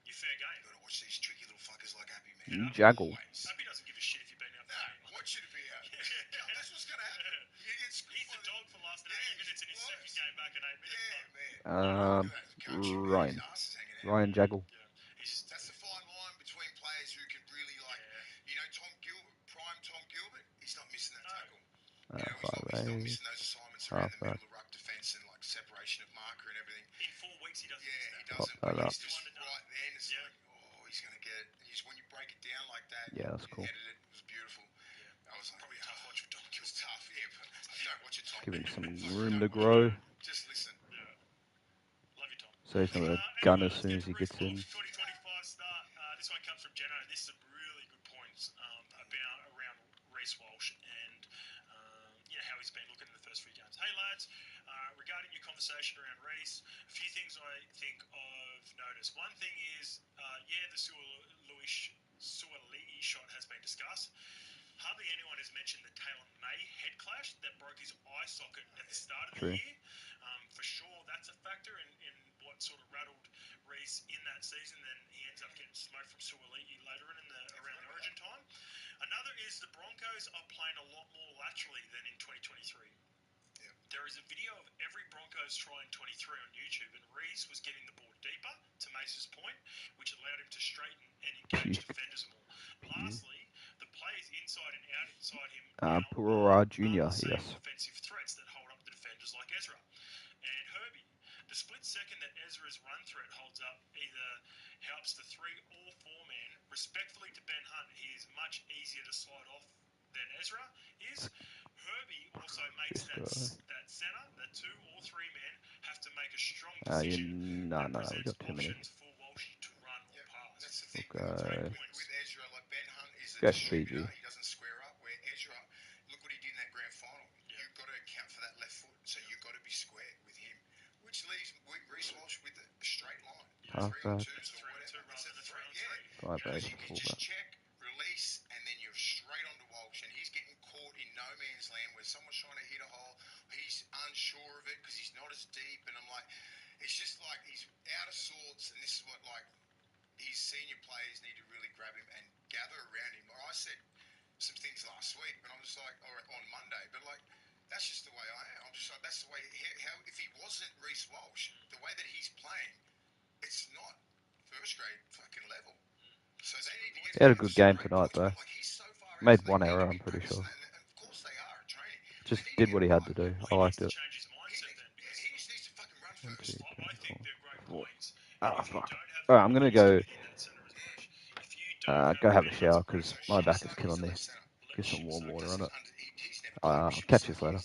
you're fair game. You got to watch these tricky little fuckers like Abbey, man. Jaggle. Abbey doesn't give a shit if you've been out for I want you to be out. That's what's going to happen. You get He's the dog for last 8 minutes in his second game back in 8 Ryan minutes. Ryan Jaggle. That's the fine line between players who can really Tom Gilbert, prime Tom Gilbert, he's not missing that tackle. He's not missing those assignments around the middle of ruck defence and like separation of marker and everything. In 4 weeks he doesn't. Yeah, he doesn't. But he's just right then. It's like, he's going to get it. And when you break it down like that, that's cool. Edit it was beautiful. Yeah. I was like, probably a tough watch for Tom Gilbert. It was tough, but I don't watch it, Tom. Give him some room to grow. Just listen. Love you, Tom. So he's going to gun as soon as he gets in. 2025 start. This one comes from Jenno. This is some really good points around Reece Walsh and how he's been looking in the first few games. Hey lads, regarding your conversation around Reece, a few things I think I've noticed. One thing is, the Suaalii shot has been discussed. Hardly anyone has mentioned the Taylor May head clash that broke his eye socket at the start of the year. For sure, that's a factor in what sort of rattled Reece in that season. Then he ends up getting smoked from Suaalii later around the Origin time. Another is the Broncos are playing a lot more laterally than in 2023. There is a video of every Broncos try in 23 on YouTube, and Reece was getting the ball deeper, to Mace's point, which allowed him to straighten and engage defenders more. Lastly, the players inside and outside him Purora Jr., yes. Offensive threats that hold up the defenders like Ezra. And Herbie, the split second that Ezra's run threat holds up either helps the 3 or 4 man. Respectfully to Ben Hunt, he is much easier to slide off than Ezra is. Herbie also makes that centre, that 2 or 3 men have to make a strong decision. No, we got too many. For Walsh to run or pass. That's the thing. Okay. With Ezra, like Ben Hunt is a Go distributor. Fiji. He doesn't square up. Where Ezra, look what he did in that grand final. You've got to account for that left foot, so you've got to be square with him, which leaves Reece Walsh with a straight line. 3 on 2s or whatever. It's a 3. Because you can just check, release, and then you're straight onto Walsh, and he's getting caught in no man's land where someone's trying to hit a hole. He's unsure of it because he's not as deep, and I'm like, it's just like he's out of sorts, and this is what his senior players need to really grab him and gather around him. I said some things last week, but I'm just like, or on Monday, but like, that's just the way I am. I'm just like, that's the way. How if he wasn't Reece Walsh, the way that he's playing, it's not first grade fucking level. So they need to get. He had a good game tonight, though. Made one error, I'm pretty sure. Of course they are at training. Just did what he had to do. I liked it. Change his mindset then. He just needs to fucking run first. I think they're great points. Fuck. Alright, I'm going to go Go have a shower because my back is killing me. Get some warm water on it. I'll catch you later.